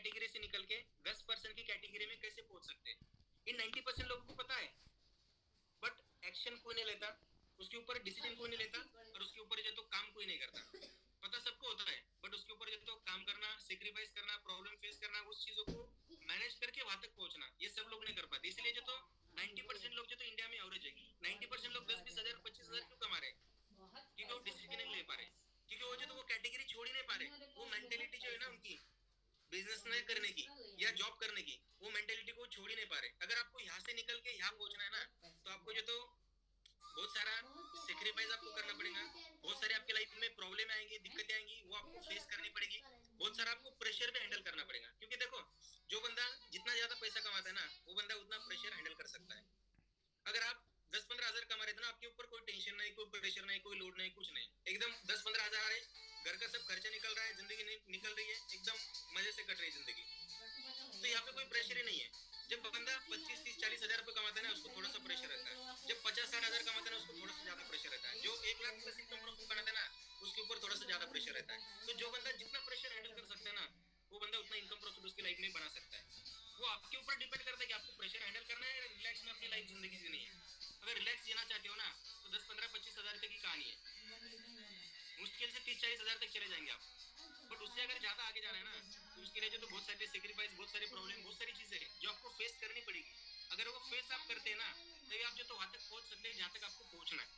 Category से निकल के 10% की कैटेगरी में कैसे पहुंच सकते हैं, इन 90% लोगों को पता है, बट एक्शन कोई नहीं लेता, उसके ऊपर डिसीजन कोई नहीं लेता, और उसके ऊपर जो तो काम कोई नहीं करता। पता सबको होता है, बट उसके ऊपर जो तो काम करना, सेक्रीफाइस करना, प्रॉब्लम फेस करना, उस चीजों को मैनेज करके वहां तक पहुंचना, ये सब लोग नहीं कर पाते। इसलिए जो तो 90% लोग जो तो इंडिया में एवरेज है, 90% लोग 10-20 हजार 25 हजार क्यों कमा रहे, क्योंकि वो डिसीजन नहीं ले पा रहे, क्योंकि वो जो तो वो कैटेगरी छोड़ ही नहीं पा रहे। वो मेंटेलिटी जो है ना उनकी, बिजनेस नहीं करने की या जॉब करने की, वो मेंटेलिटी को छोड़ ही नहीं पा रहे। अगर आपको यहाँ से निकल के यहाँ पहुंचना है ना, तो आपको जो तो बहुत सारा सेक्रीफाइस आपको करना पड़ेगा, बहुत सारे आपके लाइफ में प्रॉब्लम आएंगी, दिक्कतें आएंगी, वो आपको फेस करनी पड़ेगी, बहुत सारा आपको प्रेशर भी हैंडल करना पड़ेगा। क्योंकि देखो, जो बंदा जितना ज्यादा पैसा कमाता है ना, वो बंदा उतना प्रेशर हैंडल कर सकता है। अगर आप 10-15 हजार कमा रहे थे ना, आपके ऊपर कोई टेंशन नहीं, कोई प्रेशर नहीं, कोई लोड नहीं, कुछ नहीं, एकदम 10-15 हजार है, घर का सब खर्चा निकल रहा है, जिंदगी निकल रही है, एकदम मजे से कट रही है जिंदगी, तो यहाँ पे कोई प्रेशर ही नहीं है। जब बंदा 25-30-40 हजार रुपए कमाता है ना, उसको थोड़ा सा प्रेशर रहता है। जब 50-60 हजार कमाता है ना, उसको थोड़ा सा ज्यादा प्रेशर रहता है। जो 1 लाख प्लस इनकम प्रॉफिट बनाता है ना, उसके ऊपर थोड़ा सा ज्यादा प्रेशर रहता है। तो जो बंदा जितना प्रेशर हैंडल कर सकता है ना, वो बंदा उतना इनकम प्रॉफिट उसकी लाइफ में बना सकता है। वो आपके ऊपर डिपेंड करता है कि आपको प्रेशर हैंडल करना है या रिलैक्स में अपनी लाइफ जिंदगी जीनी है। अगर रिलैक्स जीना चाहते हो ना, तो 10-15-25 हजार रुपए की कहानी है, मुश्किल से 30-40 हजार तक चले जाएंगे आप। बट उससे अगर ज्यादा आगे जाना है ना, तो उसके लिए जो तो बहुत सारे सेक्रीफाइस, बहुत सारे प्रॉब्लम, बहुत सारी चीजें हैं जो आपको फेस करनी पड़ेगी। अगर वो फेस आप करते हैं ना, तभी आप जो तो वहां तक पहुंच सकते हैं जहां तक आपको पहुंचना है।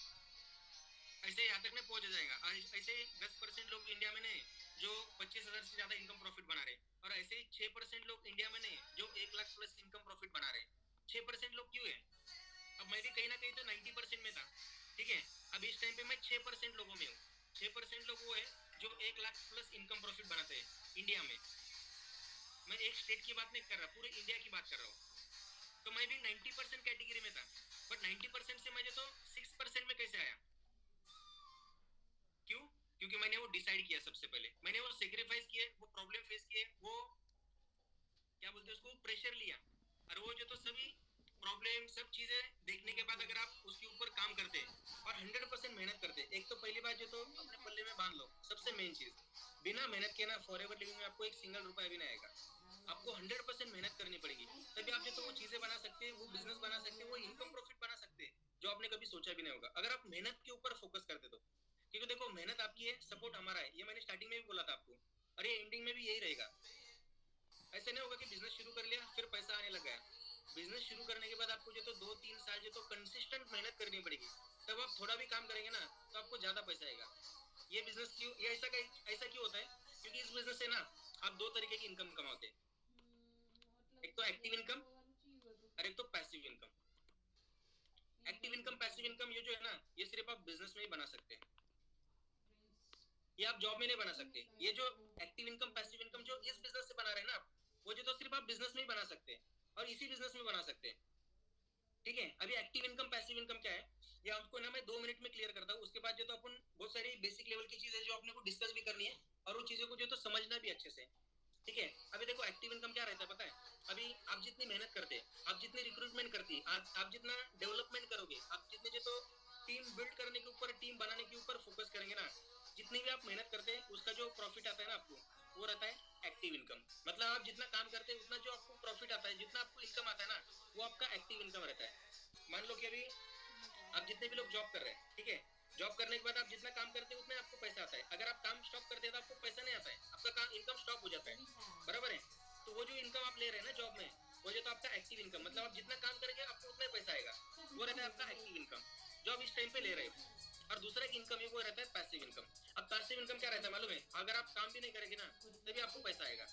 ऐसे यहाँ तक में पहुंच जाएगा। ऐसे 10% लोग इंडिया में नहीं जो 25 हजार से ज्यादा इनकम प्रॉफिट बना रहे, और ऐसे ही 6% लोग इंडिया में नहीं जो 1 लाख प्लस इनकम प्रॉफिट बना रहे। 6% लोग क्यों है? अब मैं भी कहीं ना कहीं तो 90% में था, ठीक है। अब इस टाइम पे मैं 6% लोगों में हूँ। 6% लोग वो है जो 1 लाख प्लस इनकम प्रॉफिट बनाते हैं इंडिया में। मैं एक स्टेट की बात नहीं कर रहा, पूरे इंडिया की बात कर रहा हूँ। तो मैं भी 90% कैटेगरी में था, बट 90% से मुझे तो 6% में कैसे आया? क्यों? क्योंकि मैंने वो डिसाइड किया, सबसे पहले मैंने वो सेक्रीफाइस किए, वो प्रॉब्लम फेस किए, वो क्या बोलते हैं उसको, प्रेशर लिया। और वो जो तो सभी प्रॉब्लम, सब चीजें देखने के बाद अगर आप उसके ऊपर काम करते और 100% मेहनत करते, एक तो पहली बात जो तो अपने पल्ले में बांध लो, सबसे मेन चीज, बिना मेहनत के ना फॉरएवर लिविंग में आपको एक सिंगल रुपया भी नहीं आएगा। आपको 100% मेहनत करनी पड़ेगी, तभी आप जो तो वो चीजें बना सकते हैं, वो बिजनेस बना सकते हैं, वो इनकम प्रॉफिट बना सकते हैं जो आपने कभी सोचा भी नहीं होगा, अगर आप मेहनत के ऊपर फोकस करते तो। क्योंकि देखो, मेहनत आपकी है, सपोर्ट हमारा है, ये मैंने स्टार्टिंग में भी बोला था आपको, और ये एंडिंग में भी यही रहेगा। ऐसे नहीं होगा कि बिजनेस शुरू कर लिया फिर पैसा आने लग गया। बिजनेस शुरू करने के बाद आपको जो तो 2-3 साल जो तो कंसिस्टेंट मेहनत करनी पड़ेगी, तब आप थोड़ा भी काम करेंगे ना, तो आपको ज्यादा पैसा आएगा। ये बिजनेस क्यों, ये ऐसा क्यों होता है? क्योंकि इस बिजनेस से ना आप दो तरीके की इनकम कमाते हैं, एक तो एक्टिव इनकम और एक तो passive income. Active income, passive income, ये जो है ना, ये सिर्फ आप बिजनेस में ही बना सकते हैं, ये आप जॉब में नहीं बना सकते। ये जो एक्टिव इनकम, पैसिव इनकम जो इस बिजनेस से बना रहे हैं ना आप, वो जो तो सिर्फ आप बिजनेस में ही बना सकते हैं, और इसी बिजनेस में बना सकते हैं, ठीक है। अभी एक्टिव इनकम, पैसिव इनकम क्या है, ये आपको ना मैं 2 मिनट में क्लियर करता हूँ। उसके बाद जो तो अपन बहुत सारी बेसिक लेवल की चीजें जो अपने को डिस्कस भी करनी है, और वो चीजों को जो तो समझना भी अच्छे से, ठीक है। अभी देखो, एक्टिव इनकम क्या रहता है पता है? अभी आप जितनी मेहनत करते हैं, आप जितनी रिक्रूटमेंट करती है, आप जितना डेवलपमेंट करोगे, आप जितने जो तो टीम बिल्ड करने के ऊपर, टीम बनाने के ऊपर फोकस करेंगे ना, जितनी भी आप मेहनत करते हैं, उसका जो प्रॉफिट आता है ना आपको, वो रहता है एक्टिव इनकम। मतलब आप जितना काम करते हैं, उतना जो आपको प्रॉफिट आता है, जितना आपको इनकम आता है ना, वो आपका एक्टिव इनकम रहता है। मान लो कि अभी आप जितने भी लोग जॉब कर रहे हैं, ठीक है, जॉब करने के बाद आप जितना काम करते हैं उतना आपको पैसा आता है। अगर आप काम स्टॉप करते हैं तो आपको पैसा नहीं आता है, आपका काम, इनकम स्टॉप हो जाता है, बराबर है। तो वो जो इनकम आप ले रहे हैं ना जॉब में, वो जो तो आपका एक्टिव इनकम, मतलब आप जितना काम करेंगे आपको उतना ही पैसा आएगा, वो रहता है आपका एक्टिव इनकम, जो आप इस टाइम पे ले रहे हो। और दूसरा एक इनकम है, वो रहता है पैसिव इनकम। अब पैसिव इनकम क्या रहता है मालूम है? अगर आप काम भी नहीं करेंगे ना, तभी आपको पैसा आएगा,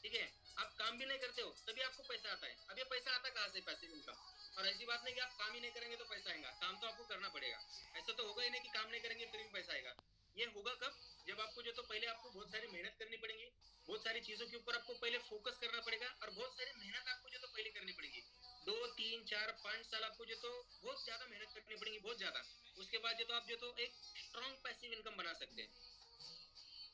ठीक है। आप काम भी नहीं करते हो तभी आपको पैसा आता है। अब ये पैसा आता कहाँ से? Passive income. और ऐसी बात नहीं कि आप काम ही नहीं करेंगे तो पैसा आएगा, काम तो आपको करना पड़ेगा। ऐसा तो होगा ही नहीं कि काम नहीं करेंगे फिर भी पैसा आएगा। ये होगा कब? जब आपको जो तो पहले आपको बहुत सारी मेहनत करनी पड़ेगी, बहुत सारी चीजों के ऊपर आपको पहले फोकस करना पड़ेगा, और बहुत सारी मेहनत आपको जो तो पहले करनी पड़ेगी। 2-3-4-5 साल आपको जो तो बहुत ज्यादा मेहनत करनी पड़ेगी, बहुत ज्यादा। उसके बाद जो तो आप जो तो एक स्ट्रॉन्ग पैसिव इनकम बना सकते हैं।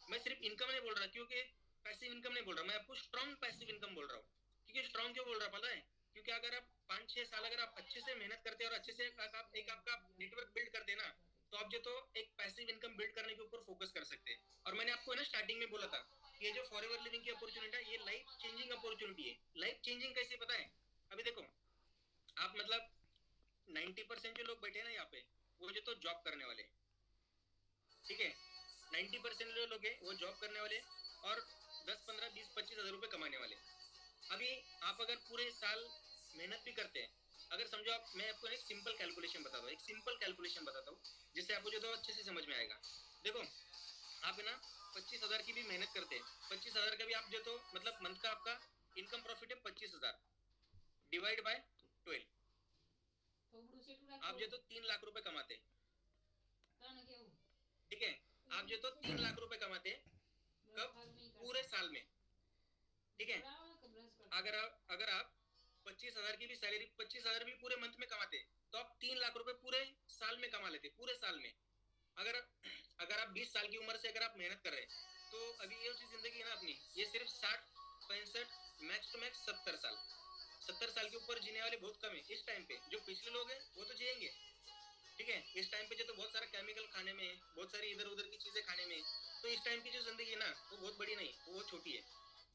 मैं सिर्फ इनकम नहीं बोल रहा, क्योंकि पैसिव इनकम नहीं बोल रहा, मैं आपको स्ट्रॉन्ग पैसिव इनकम बोल रहा हूँ। क्योंकि स्ट्रॉन्ग क्यों बोल रहा पता है? क्योंकि अगर आप 5-6 साल अगर आप अच्छे से मेहनत करते हैं और अच्छे से एक आपका नेटवर्क बिल्ड करते हैं ना, तो आप जो तो एक पैसिव इनकम बिल्ड करने के ऊपर फोकस कर सकते हैं। और मैंने आपको है ना स्टार्टिंग में बोला था ये जो फॉरएवर लिविंग की अपॉर्चुनिटी है, ये लाइफ चेंजिंग अपॉर्चुनिटी है। लाइफ चेंजिंग कैसे पता है? अभी देखो, आप मतलब 90% जो लोग बैठे हैं ना यहाँ पे, वो जो तो जॉब करने वाले, ठीक है, 90% जो लोग हैं वो जॉब करने वाले और 10, 15, 20, 25 हज़ार रुपए कमाने वाले। अभी आप अगर पूरे साल मेहनत भी करते हैं, अगर समझो आप, मैं आपको एक सिंपल कैलकुलेशन बताता हूँ, एक सिंपल कैलकुलेशन बताता हूँ जिससे आपको जो तो अच्छे से समझ में आएगा। देखो, आप है ना 25 हज़ार की भी मेहनत करते हैं, 25 हज़ार का भी आप जो तो मतलब मंथ का आपका इनकम प्रॉफिट है 25 हज़ार, डिवाइड बाय 12, आप जो तो 3 लाख रुपए कमाते हैं, ठीक है, आप जो तो 3 लाख रुपए कमाते हैं, कब? पूरे साल में, ठीक है। अगर आप 25 हज़ार की भी सैलरी, 25 हज़ार भी पूरे मंथ में कमाते, तो आप 3 लाख रुपए पूरे साल में कमा लेते, पूरे साल में। अगर अगर आप 20 साल की उम्र से अगर आप मेहनत कर रहे हैं, तो अभी ये जो जिंदगी है ना अपनी, ये सिर्फ 60, 65, मैक्स टू मैक्स 70 साल, 70 साल के ऊपर जीने वाले बहुत कम है इस टाइम पे। जो पिछले लोग हैं वो तो जिएंगे, ठीक है। इस टाइम पे जो तो बहुत सारा केमिकल खाने में है, बहुत सारी इधर उधर की चीजें खाने में है, तो इस टाइम की जो जिंदगी है ना, वो बहुत बड़ी नहीं, वो बहुत छोटी है।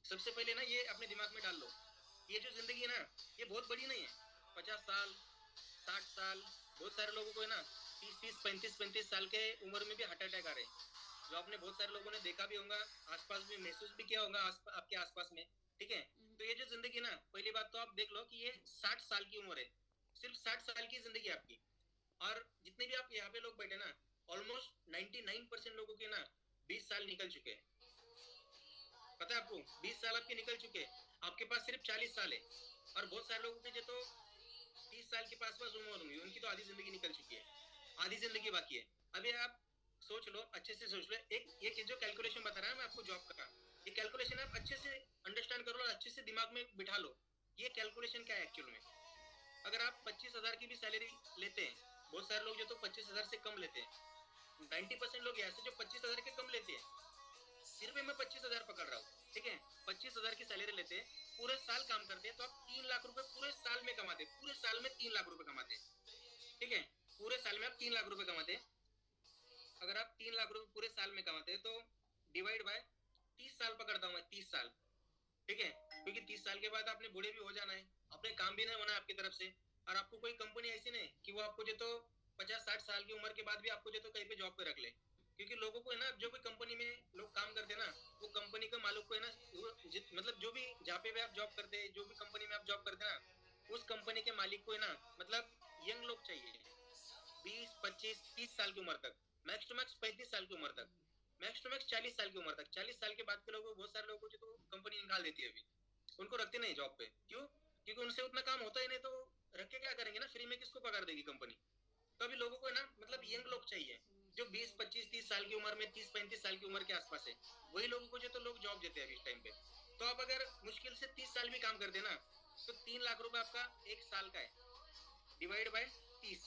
सबसे पहले ना ये अपने दिमाग में डाल लो, ये जो जिंदगी है ना, ये बहुत बड़ी नहीं है। 50 साल, 60 साल, बहुत सारे लोगों को है ना 30, 30, 35, 35 साल के उम्र में भी हार्ट अटैक आ रहे हैं, जो आपने बहुत सारे लोगों ने देखा भी होगा, आसपास भी महसूस भी किया होगा आपके आसपास में, ठीक है। तो ये जो जिंदगी है ना, पहली बात तो आप देख लो कि ये 60 साल की उम्र है, सिर्फ 60 साल की जिंदगी है आपकी। और जितने भी आप यहाँ पे लोग बैठे ना, ऑलमोस्ट 99% लोगों के ना 20 साल निकल चुके हैं। पता है आपको, 20 साल आपके निकल चुके हैं, आपके पास सिर्फ 40 साल है। और बहुत सारे लोगों के जो तो 30 साल के पास पास उम्र होंगी, उनकी तो आधी जिंदगी निकल चुकी है, आधी जिंदगी बाकी है। अभी आप सोच लो, अच्छे से सोच लो, एक जो कैलकुलेशन बता रहा है मैं आपको जॉब का, ये कैलकुलेशन आप अच्छे से अंडरस्टैंड करो और अच्छे से दिमाग में बिठा लो, ये कैलकुलेशन क्या है एक्चुअल में। अगर आप 25 हज़ार की भी सैलरी लेते हैं, बहुत सारे लोग जो तो 25 हज़ार से कम लेते हैं, 90% लोग ऐसे जो 25 हज़ार के कम लेते हैं, फिर भी मैं 25 हज़ार पकड़ रहा हूँ, ठीक है। 25 हज़ार की सैलरी लेते हैं, पूरे साल काम करते हैं, तो आप 3 लाख रुपए पूरे साल में कमाते, पूरे साल में 3 लाख रुपए कमाते, ठीक है। पूरे साल में आप 3 लाख रुपए कमाते हैं। अगर आप 3 लाख रुपए पूरे साल में कमाते हैं, तो डिवाइड बाय 30 साल पकड़ता हूँ मैं, 30 साल, ठीक है। क्योंकि 30 साल के बाद आपने बूढ़े भी हो जाना है, अपने काम भी नहीं होना है आपकी तरफ से, और आपको कोई कंपनी ऐसी नहीं कि वो आपको जो तो 50, 60 साल की उम्र के बाद भी आपको जो तो कहीं पे जॉब पे रख ले। क्योंकि लोगों को है ना, जो भी कंपनी में लोग काम करते हैं ना, वो कंपनी का मालिक को है ना, मतलब जो भी जहाँ पे भी आप जॉब करते हैं, जो भी कंपनी में आप जॉब करते हैं ना, उस कंपनी के मालिक को है ना, मतलब यंग लोग चाहिए, 20, 25, 30 साल की उम्र तक, मैक्स टू मैक्स 35 साल की उम्र तक, मैक्स टू मैक्स 40 साल की उम्र तक। 40 साल के बाद के लोगों, बहुत सारे लोगों को जो तो कंपनी निकाल देती है अभी, उनको रखते नहीं जॉब पे। क्यों? क्योंकि उनसे उतना काम होता ही नहीं, तो रख के क्या करेंगे ना, फ्री में किसको पगार देगी कंपनी। तो अभी लोगों को है ना, मतलब यंग लोग चाहिए, जो 20, 25, 30 साल की उम्र में, 30, 35 साल की उम्र के आसपास है, वही लोगों को जो तो लोग जॉब देते हैं अभी इस टाइम पे। तो आप अगर मुश्किल से 30 साल भी काम करते ना, तो 3 लाख रुपए आपका एक साल का है, डिवाइड बाय 30,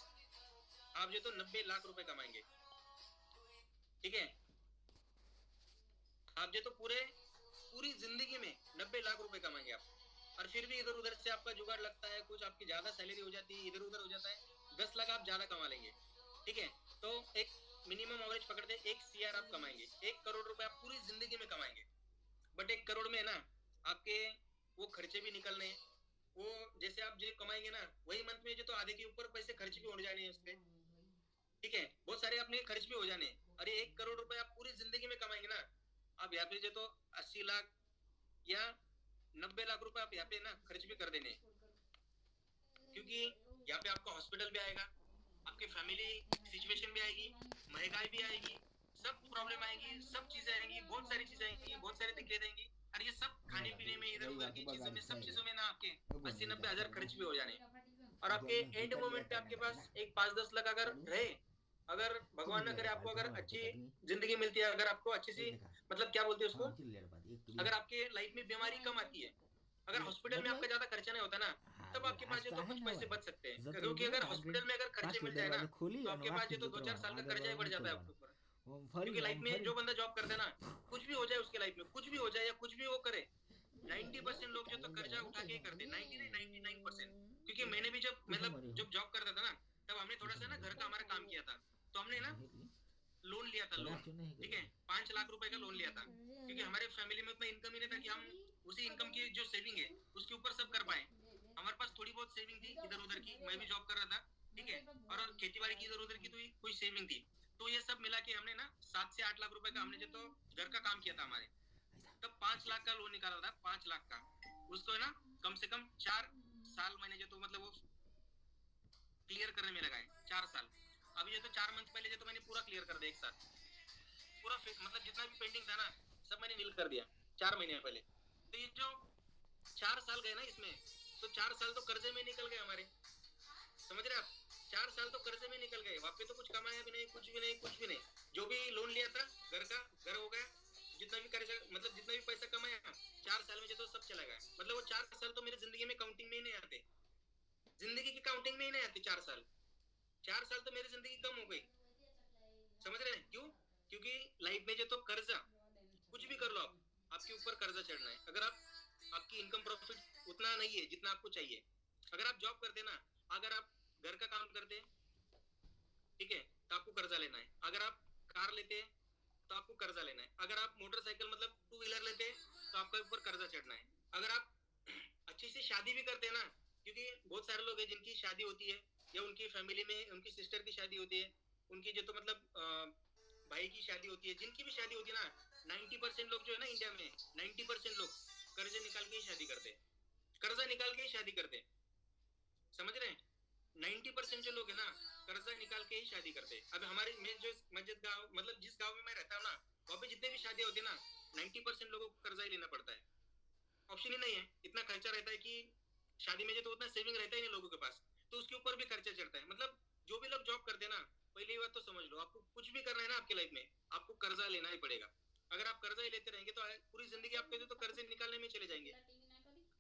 आप जो तो 90 लाख रुपए कमाएंगे, ठीक है। आप जो तो पूरी जिंदगी में 90 लाख रुपए कमाएंगे आप। और फिर भी इधर उधर से आपका जुगाड़ लगता है, कुछ आपकी ज्यादा सैलरी हो जाती है, इधर उधर हो जाता है, 10 लाख आप ज्यादा कमा लेंगे, ठीक है। तो एक मिनिमम एवरेज पकड़ते हैं, 1 CR आप कमाएंगे, 1 करोड़ रुपए आप पूरी जिंदगी में कमाएंगे। बट 1 करोड़ में ना आपके वो खर्चे भी निकलने हैं, वो जैसे आप जो कमाएंगे ना, वही मंथ में जो तो आधे के ऊपर पैसे खर्च भी हो जाने हैं उसपे, ठीक है। बहुत सारे अपने खर्च भी हो जाने हैं। अरे 1 करोड़ रुपए आप पूरी जिंदगी में कमाएंगे ना, आप यहाँ पे जो तो 80 लाख या 90 लाख रुपए आप यहाँ पे ना खर्च भी कर देने, क्योंकि यहाँ पे आपका हॉस्पिटल भी आएगा, आपकी फैमिली सिचुएशन भी आएगी, महंगाई भी आएगी, सब प्रॉब्लम आएंगी, सब चीजें आएंगी, बहुत सारी चीजें आएंगी, बहुत सारी दिक्कतें आएंगी। और ये सब खाने पीने में, इधर उधर की चीजों में, सब चीजों में ना आपके 80, 90 हज़ार खर्च भी हो जाने। और आपके एंड मोमेंट पे आपके पास एक 5, 10 लाख अगर रहे, अगर भगवान ना करे आपको अगर अच्छी जिंदगी मिलती है, अगर आपको अच्छी सी, मतलब क्या बोलते हैं उसको, अगर आपके लाइफ में बीमारी कम आती है, अगर हॉस्पिटल में आपका ज्यादा खर्चा नहीं होता ना, तब आपके पास ये तो कुछ पैसे बच सकते हैं। क्योंकि अगर हॉस्पिटल में अगर खर्चे मिल जाए ना, तो आपके पास ये तो 2, 4 साल का खर्चा ही बढ़ जाता है आपके ऊपर। क्योंकि लाइफ में जो बंदा जॉब करता है ना, कुछ भी हो जाए उसके लाइफ में, कुछ भी हो जाए या कुछ भी वो करे, 90% लोग जो तो कर्जा उठा के ही करते, 90 नहीं 99%। क्योंकि मैंने भी जब मतलब जब जॉब करता था ना, तब हमने थोड़ा सा ना घर का हमारा काम किया था, तो हमने ना लोन लिया था, लोन, ठीक है, 5 लाख रुपए का लोन लिया था। क्योंकि हमारे फैमिली में उतना इनकम ही नहीं था कि हम उसी इनकम की जो सेविंग है उसके ऊपर सब कर पाए। हमारे पास थोड़ी बहुत सेविंग थी इधर उधर की, मैं भी जॉब कर रहा था, ठीक है, और खेती बाड़ी की इधर उधर की तो कोई सेविंग थी। तो ये सब मिला के हमने ना 7 से 8 लाख रुपए का हमने जो तो घर का काम किया था हमारे, तब 5 लाख का लोन निकाला था, 5 लाख का। उसको है ना कम से कम 4 साल मैंने जो तो मतलब वो क्लियर करने में लगाए, 4 साल। अभी जो तो 4 मंथ पहले जो तो मैंने पूरा क्लियर कर दिया, एक साथ पूरा मतलब जितना भी पेंडिंग था ना सब मैंने नील कर दिया 4 महीने पहले। तो ये जो 4 साल गए ना इसमें, तो 4 साल तो कर्जे में निकल गए हमारे, समझ रहे आप? 4 साल तो कर्जे में निकल गए, वहां पे तो कुछ कमाया भी नहीं, कुछ भी नहीं, कुछ भी नहीं। जो भी लोन लिया था घर का, घर हो गया, जितना भी कर्जा मतलब जितना भी पैसा कमाया 4 साल में जो तो सब चला गया। मतलब वो 4 साल तो मेरी जिंदगी में काउंटिंग में ही नहीं आते, जिंदगी की काउंटिंग में ही नहीं आते 4 साल। 4 साल तो मेरी जिंदगी कम हो गई, समझ रहे हैं क्यों? क्योंकि लाइफ में जो तो कर्जा कुछ भी कर लो आप, आपके ऊपर कर्जा चढ़ना है। अगर आप आपकी इनकम प्रॉफिट उतना नहीं है जितना आपको चाहिए, अगर आप जॉब करते ना, अगर आप घर का काम करते, ठीक है, तो आपको कर्जा लेना है। अगर आप कार लेते तो आपको कर्जा लेना है। अगर आप मोटरसाइकिल मतलब 2 व्हीलर लेते तो आपके ऊपर कर्जा चढ़ना है। अगर आप अच्छी सी शादी भी करते हैं ना, क्योंकि बहुत सारे लोग हैं जिनकी शादी होती है या उनकी फैमिली में उनकी सिस्टर की शादी होती है, उनकी जो तो मतलब भाई की शादी होती है, जिनकी भी शादी होती है ना, 90% लोग जो है ना इंडिया में, 90% लोग कर्जे निकाल के ही शादी करते हैं, कर्जा निकाल के ही शादी करते हैं, समझ रहे हैं? 90% जो लोग है ना कर्जा निकाल के ही शादी करते हैं। अब हमारे मैं जो मस्जिद गांव मतलब जिस गांव में मैं रहता हूँ ना, वहाँ पे जितने भी शादी होती है ना 90% लोगों को कर्जा ही लेना पड़ता है, ऑप्शन ही नहीं है। इतना खर्चा रहता है कि शादी में जो तो उतना सेविंग रहता ही नहीं लोगों के पास, तो उसके ऊपर भी खर्चा चढ़ता है। मतलब जो भी लोग जॉब करते हैं ना, पहली बात तो समझ लो, आपको कुछ भी करना है ना आपकी लाइफ में, आपको कर्जा लेना ही पड़ेगा। अगर आप कर्जा ही लेते रहेंगे तो पूरी जिंदगी आपके तो कर्जे निकालने में चले जाएंगे,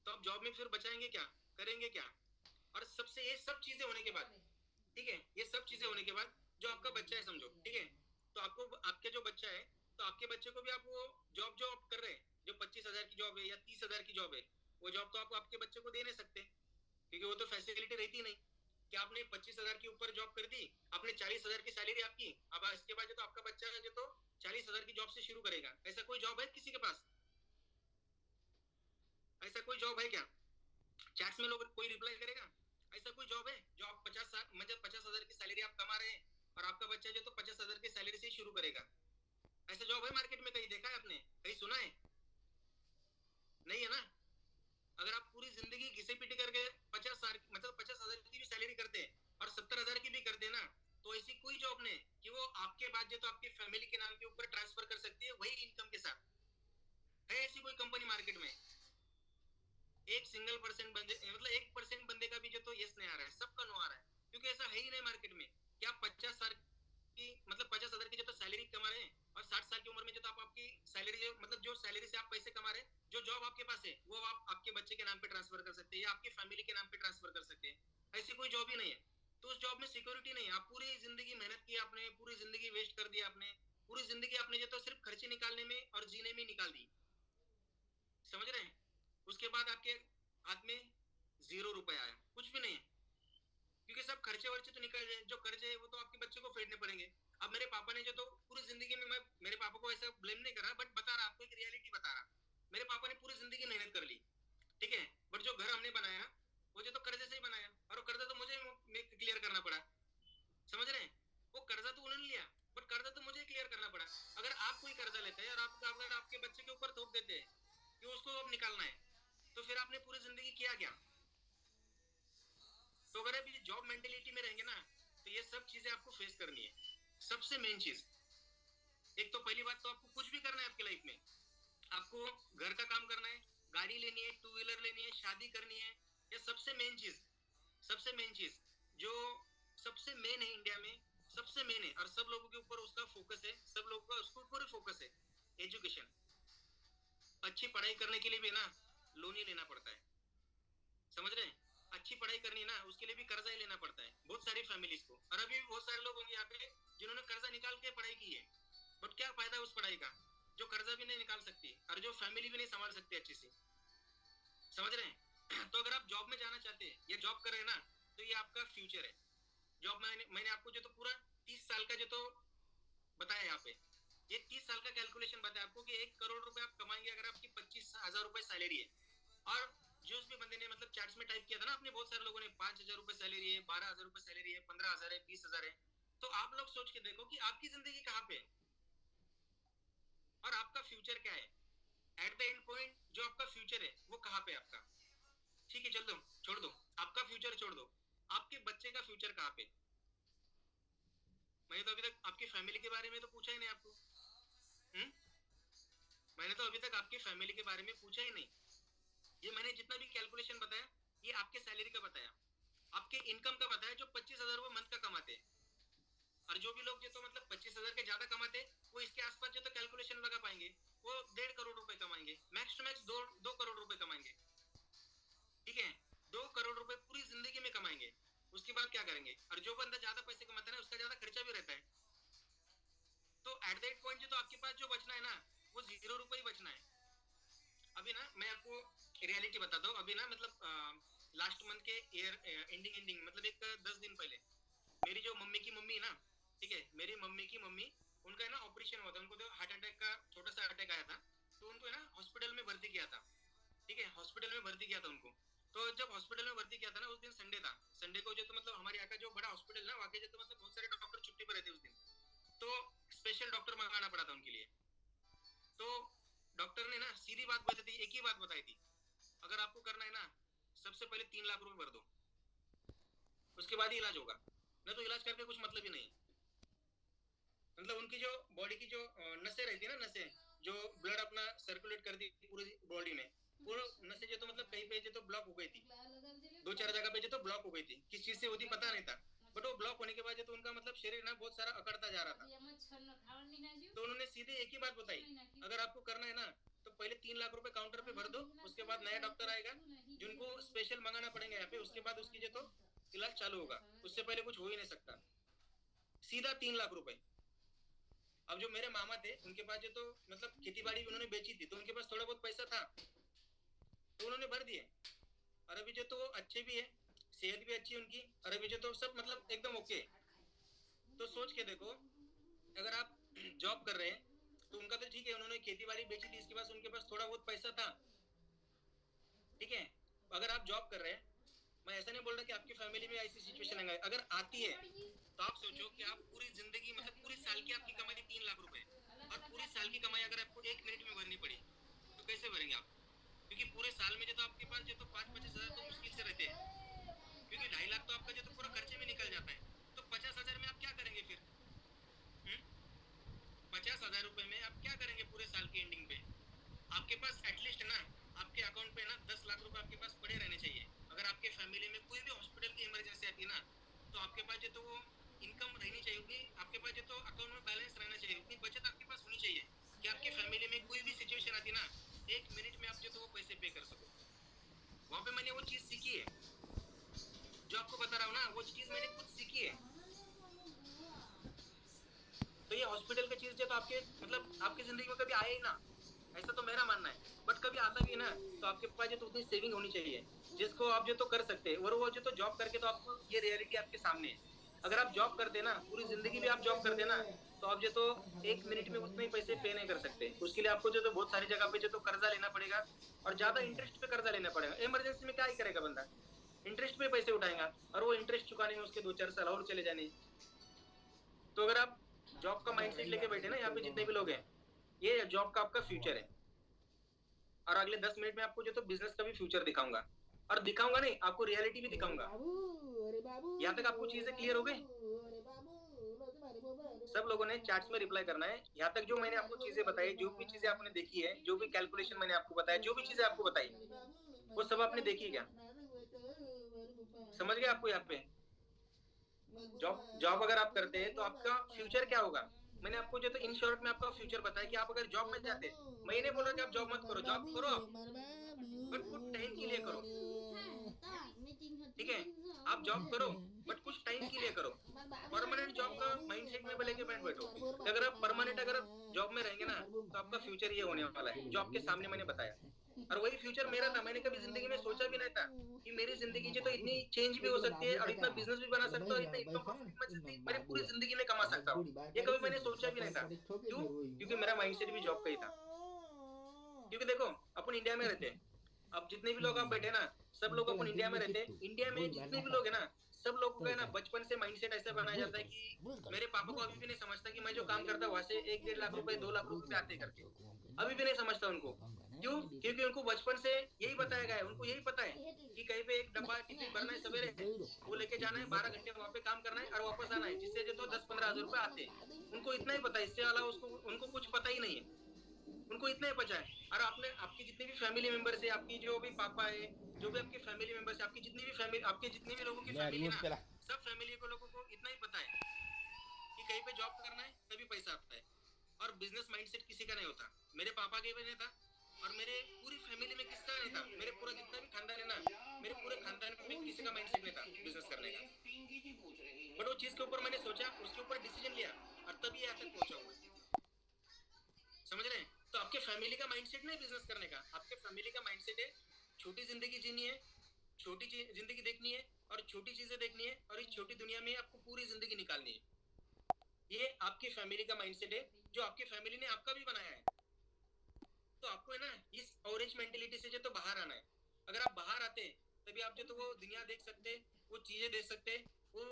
तो आप जॉब में फिर बचाएंगे क्या, करेंगे क्या? और सबसे ये सब चीजें होने के बाद, ठीक है, ये सब चीजें होने के बाद जो आपका बच्चा है समझो, ठीक है, तो आपको आपके जो बच्चा है, तो आपके बच्चे को भी आप वो जॉब जो आप कर रहे हैं, जो 25,000 की जॉब है या 30,000 की जॉब है, वो जॉब तो आप आपके बच्चे को दे नहीं सकते, क्योंकि वो तो फैसिलिटी रहती नहीं कि आपने 25,000 के ऊपर जॉब कर दी, आपने 40,000 की सैलरी आपकी, अब इसके बाद जो तो आपका बच्चा है जो तो 40,000 की जॉब से शुरू करेगा, ऐसा कोई जॉब है किसी के पास? ऐसा कोई जॉब है क्या? चैट्स में लोग कोई रिप्लाई करेगा? ऐसा कोई जॉब है जो आप 50 मतलब 50,000 की सैलरी आप कमा रहे हैं और आपका बच्चा जो तो 50,000 की सैलरी से शुरू करेगा? ऐसा जॉब है मार्केट में? कहीं देखा है आपने, कहीं सुना है? नहीं है ना। अगर आप पूरी जिंदगी घिसे पीटे करके 50,000 मतलब 50,000 की भी सैलरी करते हैं और 70,000 की भी करते हैं ना, तो ऐसी कोई जॉब नहीं कि वो आपके बाद जो तो आपकी फैमिली के नाम के ऊपर ट्रांसफर कर सकती है वही इनकम के साथ। है ऐसी कोई कंपनी मार्केट में? एक सिंगल परसेंट बंदे मतलब 1% बंदे का भी जो तो यस नहीं आ रहा है, सबका नो आ रहा है, क्योंकि ऐसा है ही नहीं मार्केट में। क्या 50,000 की मतलब 50,000 की जो तो सैलरी कमा रहे हैं और 60 साल की उम्र में जो तो आप आपकी सैलरी जो मतलब जो सैलरी से आप पैसे कमा रहे हैं, जो जॉब आपके पास है वो आप आपके बच्चे के नाम पे ट्रांसफर कर सकते हैं या आपकी फैमिली के नाम पे ट्रांसफर कर सकते हैं। ऐसी कोई जॉब ही नहीं है, तो उस जॉब में सिक्योरिटी नहीं है। आप पूरी जिंदगी मेहनत की आपने, पूरी जिंदगी वेस्ट कर दी आपने, पूरी जिंदगी आपने जो तो सिर्फ खर्चे निकालने में और जीने में निकाल दी, समझ रहे हैं? उसके बाद आपके हाथ में 0 रुपए आया, कुछ भी नहीं है, क्योंकि सब खर्चे वर्चे तो निकल गए, जो कर्जे है वो तो आपके बच्चे को फेडने पड़ेंगे। अब मेरे पापा ने जो तो पूरी जिंदगी में, मैं मेरे पापा को ऐसा ब्लेम नहीं कर रहा बट बता रहा आपको, एक रियलिटी बता रहा, मेरे पापा ने पूरी जिंदगी मेहनत कर ली, ठीक है, बट जो घर हमने बनाया वो जो तो कर्जे से ही बनाया, और वो कर्जा तो मुझे क्लियर करना पड़ा, समझ रहे हैं? वो कर्जा तो उन्होंने लिया बट कर्जा तो मुझे क्लियर करना पड़ा। अगर आप कोई कर्जा लेते हैं और आप अगर आपके बच्चे के ऊपर थोप देते हैं कि उसको अब निकालना है, तो फिर आपने पूरी जिंदगी किया क्या? तो अगर आप ये जॉब मेंटेलिटी में रहेंगे ना, तो ये सब चीजें आपको फेस करनी है। सबसे मेन चीज, एक तो पहली बात तो आपको कुछ भी करना है आपकी लाइफ में, आपको घर का काम करना है, गाड़ी लेनी है, 2 व्हीलर लेनी है, शादी करनी है, ये सबसे मेन चीज, सबसे मेन चीज जो सबसे मेन है इंडिया में, सबसे मेन है और सब लोगों के ऊपर उसका फोकस है, सब लोगों का उसके ऊपर ही फोकस है, एजुकेशन। अच्छी पढ़ाई करने के लिए भी ना लोन ही लेना पड़ता है, समझ रहे हैं? अच्छी पढ़ाई करनी है ना, उसके लिए भी कर्जा ही लेना पड़ता है बहुत सारी फैमिलीज को, और अभी भी बहुत सारे लोग होंगे यहाँ पे जिन्होंने कर्जा निकाल के पढ़ाई की है, बट क्या फायदा उस पढ़ाई का जो कर्जा भी नहीं निकाल सकती और जो फैमिली भी नहीं संभाल सकती अच्छी से, समझ रहे हैं? तो अगर आप जॉब में जाना चाहते हैं या जॉब कर रहे हैं ना, तो ये आपका फ्यूचर है। जॉब मैंने आपको जो तो पूरा 30 साल का जो तो बताया यहाँ पे, ये 30 साल का कैलकुलेशन बताया आपको कि 1 करोड़ रुपए आप कमाएंगे अगर आपकी 25,000 रुपए सैलरी है। और जो उसमें बंदे ने मतलब चैट्स में टाइप किया था ना, आपने बहुत सारे लोगों ने 5,000 रुपए सैलरी है, 12,000 रुपए सैलरी है, 15,000 है, 20,000 है। तो आप लोग सोच के देखो कि आपकी जिंदगी कहाँ पे है और आपका फ्यूचर क्या है। एट द एंड पॉइंट जो आपका फ्यूचर है वो कहाँ पे है आपका। ठीक है, चल दो, छोड़ दो, आपका फ्यूचर छोड़ दो, आपके बच्चे का फ्यूचर कहाँ पे। मैंने तो अभी तक आपकी फैमिली के बारे में तो पूछा ही नहीं आपको। मैंने तो अभी तक आपकी फैमिली के बारे में पूछा ही नहीं। ये मैंने जितना भी कैलकुलेशन बताया ये आपके सैलरी का बताया, आपके इनकम का बताया जो 25,000 रुपए मंथ का कमाते हैं। और जो भी लोग जो तो मतलब 25,000 के ज्यादा कमाते वो इसके आसपास जो तो कैलकुलेशन लगा पाएंगे, वो 1.5 करोड़ रुपए कमाएंगे, मैक्स टू मैक्स 2 करोड़ रुपए कमाएंगे। ठीक है, 2 करोड़ रुपए पूरी जिंदगी में कमाएंगे। उसके बाद क्या करेंगे। और जो बंदा ज्यादा पैसे कमाता है ना उसका ज्यादा खर्चा भी रहता है। तो एट दैट पॉइंट जो तो आपके पास जो बचना है ना वो 0 रुपए ही बचना है। अभी ना मैं आपको रियलिटी बताता हूँ। अभी ना मतलब लास्ट मंथ के ईयर एंडिंग मतलब एक 10 दिन पहले मेरी जो मम्मी की मम्मी है ना, ठीक है, मेरी मम्मी की मम्मी, उनका है ना ऑपरेशन हुआ था। उनको तो हार्ट अटैक का छोटा सा अटैक आया था। तो उनको है ना हॉस्पिटल में भर्ती किया था। ठीक है, हॉस्पिटल में भर्ती किया था उनको। तो जब हॉस्पिटल में भर्ती किया था ना उस दिन संडे था। संडे को जो तो मतलब हमारे यहाँ का जो बड़ा हॉस्पिटल ना वहाँ के जो तो मतलब बहुत सारे डॉक्टर छुट्टी पर रहते उस दिन। तो स्पेशल डॉक्टर मंगाना पड़ा था उनके लिए। तो डॉक्टर ने ना सीधी बात बताई थी, एक ही बात बताई थी, अगर आपको करना है ना सबसे पहले 3 लाख रुपए भर दो, उसके बाद ही इलाज होगा, नहीं तो इलाज करके कुछ मतलब ही नहीं। मतलब उनकी जो बॉडी की जो नसें रहती है ना, नसें जो ब्लड अपना सर्कुलेट करती है पूरी बॉडी में, वो नसें जो तो मतलब कहीं पे जो तो ब्लॉक हो गई थी, 2-4 जगह पे जो तो ब्लॉक हो गई थी, किस चीज से होती पता नहीं था। बट वो ब्लॉक होने के बाद जो तो उनका मतलब शरीर ना बहुत सारा अकड़ता जा रहा था। तो उन्होंने सीधे एक ही बात बताई, अगर आपको करना है ना तो पहले 3 लाख रुपए काउंटर पे भर दो, उसके बाद नया डॉक्टर आएगा जिनको स्पेशल मंगाना पड़ेगा यहाँ पे, उसके बाद उसकी जो तो इलाज चालू होगा, उससे पहले कुछ हो ही नहीं सकता। सीधा 3 लाख रुपए। अब जो मेरे मामा थे उनके पास जो तो मतलब खेती बाड़ी भी उन्होंने बेची थी, तो उनके पास थोड़ा बहुत पैसा था तो उन्होंने भर दिए। और अभी जो तो वो अच्छे भी है, सेहत भी अच्छी है उनकी, और अभी जो तो सब मतलब एकदम ओके। तो सोच के देखो, अगर आप जॉब कर रहे हैं तो उनका तो ठीक है, उन्होंने खेती बाड़ी बेची थी, इसके पास उनके पास थोड़ा बहुत पैसा था। ठीक है, अगर आप जॉब कर रहे हैं, मैं ऐसा नहीं बोल रहा कि आपकी फैमिली में ऐसी सिचुएशन है, अगर आती है तो आप सोचो कि आप पूरी जिंदगी मतलब पूरी साल की आपकी कमाई 3 लाख रुपए, और पूरी साल की कमाई अगर आपको 1 मिनट में भरनी पड़ी तो कैसे भरेंगे आप। क्योंकि पूरे साल में जो तो आपके पास जो तो 5-25 हजार तो मुश्किल से रहते हैं, क्योंकि 2.5 लाख तो आपका जो तो पूरा खर्चे में निकल जाता है। तो 50,000 में आप क्या करेंगे फिर। 50,000 रुपए में आप क्या करेंगे पूरे साल की एंडिंग पे। आपके पास एटलीस्ट ना आपके अकाउंट पे ना 10 लाख रुपए आपके पास पड़े रहने चाहिए। अगर आपके फैमिली में कोई भी हॉस्पिटल की इमरजेंसी आती है ना तो आपके पास जो तो वो इनकम रहनी चाहिए, उतनी आपके पास जो तो अकाउंट में बैलेंस रहना चाहिए, उतनी बचत आपके पास होनी चाहिए कि आपके फैमिली में कोई भी सिचुएशन आती ना 1 मिनट में आप जो तो वो पैसे पे कर सको। वहां पे मैंने वो चीज सीखी है, जो आपको बता रहा हूँ ना, वो चीज मैंने खुद सीखी है। तो ये हॉस्पिटल का चीज जो तो आपके मतलब आपकी जिंदगी में कभी आया ही ना, ऐसा तो मेरा मानना है। बट कभी आता भी है ना तो आपके पास जो तो उतनी सेविंग होनी चाहिए जिसको आप जो तो कर सकते हैं। और वो जो तो जॉब करके तो आपको ये रियलिटी आपके सामने है। अगर आप जॉब करते ना पूरी जिंदगी भी आप जॉब करते ना तो आप जो तो 1 मिनट में उतने पैसे पे नहीं कर सकते। उसके लिए आपको जो तो बहुत सारी जगह पे जो तो कर्जा लेना पड़ेगा, और ज्यादा इंटरेस्ट पे कर्जा लेना पड़ेगा। इमरजेंसी में क्या ही करेगा बंदा, इंटरेस्ट पे पैसे उठाएगा, और वो इंटरेस्ट चुकाने में उसके 2-4 साल और चले जाने। तो अगर आप जॉब का माइंडसेट लेके बैठे ना, यहाँ पे जितने भी लोग हैं, ये जॉब का आपका फ्यूचर है। और अगले 10 मिनट में आपको जो तो बिजनेस का भी फ्यूचर दिखाऊंगा, और दिखाऊंगा नहीं, आपको रियलिटी भी दिखाऊंगा। यहाँ तक आपको चीजें क्लियर हो गई। सब लोगों ने चैट्स में रिप्लाई करना है। यहाँ तक जो मैंने आपको चीजें बताई, जो भी चीजें आपने देखी है, जो भी कैलकुलेशन मैंने आपको बताया, जो भी चीजें आपको बताई, वो सब आपने देखी क्या, समझ गए आपको। यहाँ पे जॉब जॉब अगर आप करते हैं तो आपका फ्यूचर क्या होगा, मैंने आपको जो तो इन शॉर्ट में आपका फ्यूचर बताया कि आप अगर जॉब में जाते, मैं नहीं बोल रहा कि आप जॉब मत करो, जॉब करो आप, बट कुछ टाइम के लिए करो। ठीक है, आप जॉब करो बट कुछ टाइम के लिए करो। परमानेंट जॉब का माइंडसेट में लेके बैठो। अगर आप परमानेंट अगर जॉब में रहेंगे ना तो आपका फ्यूचर ये होने वाला है जो आपके सामने मैंने बताया। और वही फ्यूचर मेरा था। मैंने कभी जिंदगी में सोचा भी नहीं था कि मेरी जिंदगी जो तो इतनी चेंज भी हो सकती है और इतना बिजनेस भी बना सकता हूँ, इतना इनकम प्रॉफिट मैं मेरी पूरी जिंदगी में कमा सकता हूँ। ये कभी मैंने सोचा भी नहीं था। क्यों? क्योंकि मेरा माइंडसेट भी जॉब का ही था। क्योंकि देखो अपन इंडिया में रहते हैं, अब जितने भी लोग आप बैठे ना सब लोग अपन इंडिया में रहते हैं। इंडिया में जितने भी लोग है ना सब लोगों का है ना बचपन से माइंडसेट ऐसा बनाया जाता है कि मेरे पापा को अभी भी नहीं समझता कि मैं जो काम करता हूँ वहां से 1-1.5 लाख रुपए 2 लाख रुपए आते करके। अभी भी नहीं समझता उनको। क्यों? क्योंकि उनको बचपन से यही बताया गया है। उनको यही पता है कि कहीं पे एक डब्बा टिफिन भरना है सवेरे, वो लेके जाना है, 12 घंटे वहां पे काम करना है और वापस आना है, जिससे जो तो 10-15 हजार रुपए आते हैं। उनको इतना ही पता है, इससे अलावा उसको उनको कुछ पता ही नहीं है। उनको इतना ही पता है। और आपने आपके जितने भी फैमिली मेंबर्स है, आपकी जो भी पापा है, जो भी आपके फैमिली मेंबर्स है, आपकी जितनी भी फैमिली, आपके जितने भी लोगों की फैमिली ना, सब फैमिली को लोगों को इतना ही पता है कि कहीं पे जॉब करना है तभी पैसा आता है। और बिजनेस माइंडसेट किसी का नहीं होता। मेरे पापा के भी नहीं था और मेरे पूरी फैमिली में किसका नहीं था। मेरे पूरा जितना भी खानदान है ना, मेरे पूरे खानदान में किसी का माइंडसेट नहीं था बिजनेस करने का। बट वो चीज के ऊपर मैंने सोचा, उसके ऊपर डिसीजन लिया और तभी यहाँ तक पहुंचा हूँ मैं। समझ रहे हैं? तो आपके फैमिली का माइंडसेट नहीं बिजनेस करने का, आपके फैमिली का माइंडसेट है छोटी जिंदगी जीनी है, छोटी जिंदगी देखनी है और छोटी चीजें देखनी है और इस छोटी दुनिया में आपको पूरी जिंदगी निकालनी है। ये आपकी फैमिली का माइंडसेट है जो आपकी फैमिली ने आपका भी बनाया है। तो आपको है ना इस ऑरेंज मेंटेलिटी से जो तो बाहर आना है। अगर आप बाहर आते तभी आप जो तो वो दुनिया देख सकते, वो चीजें देख सकते, वो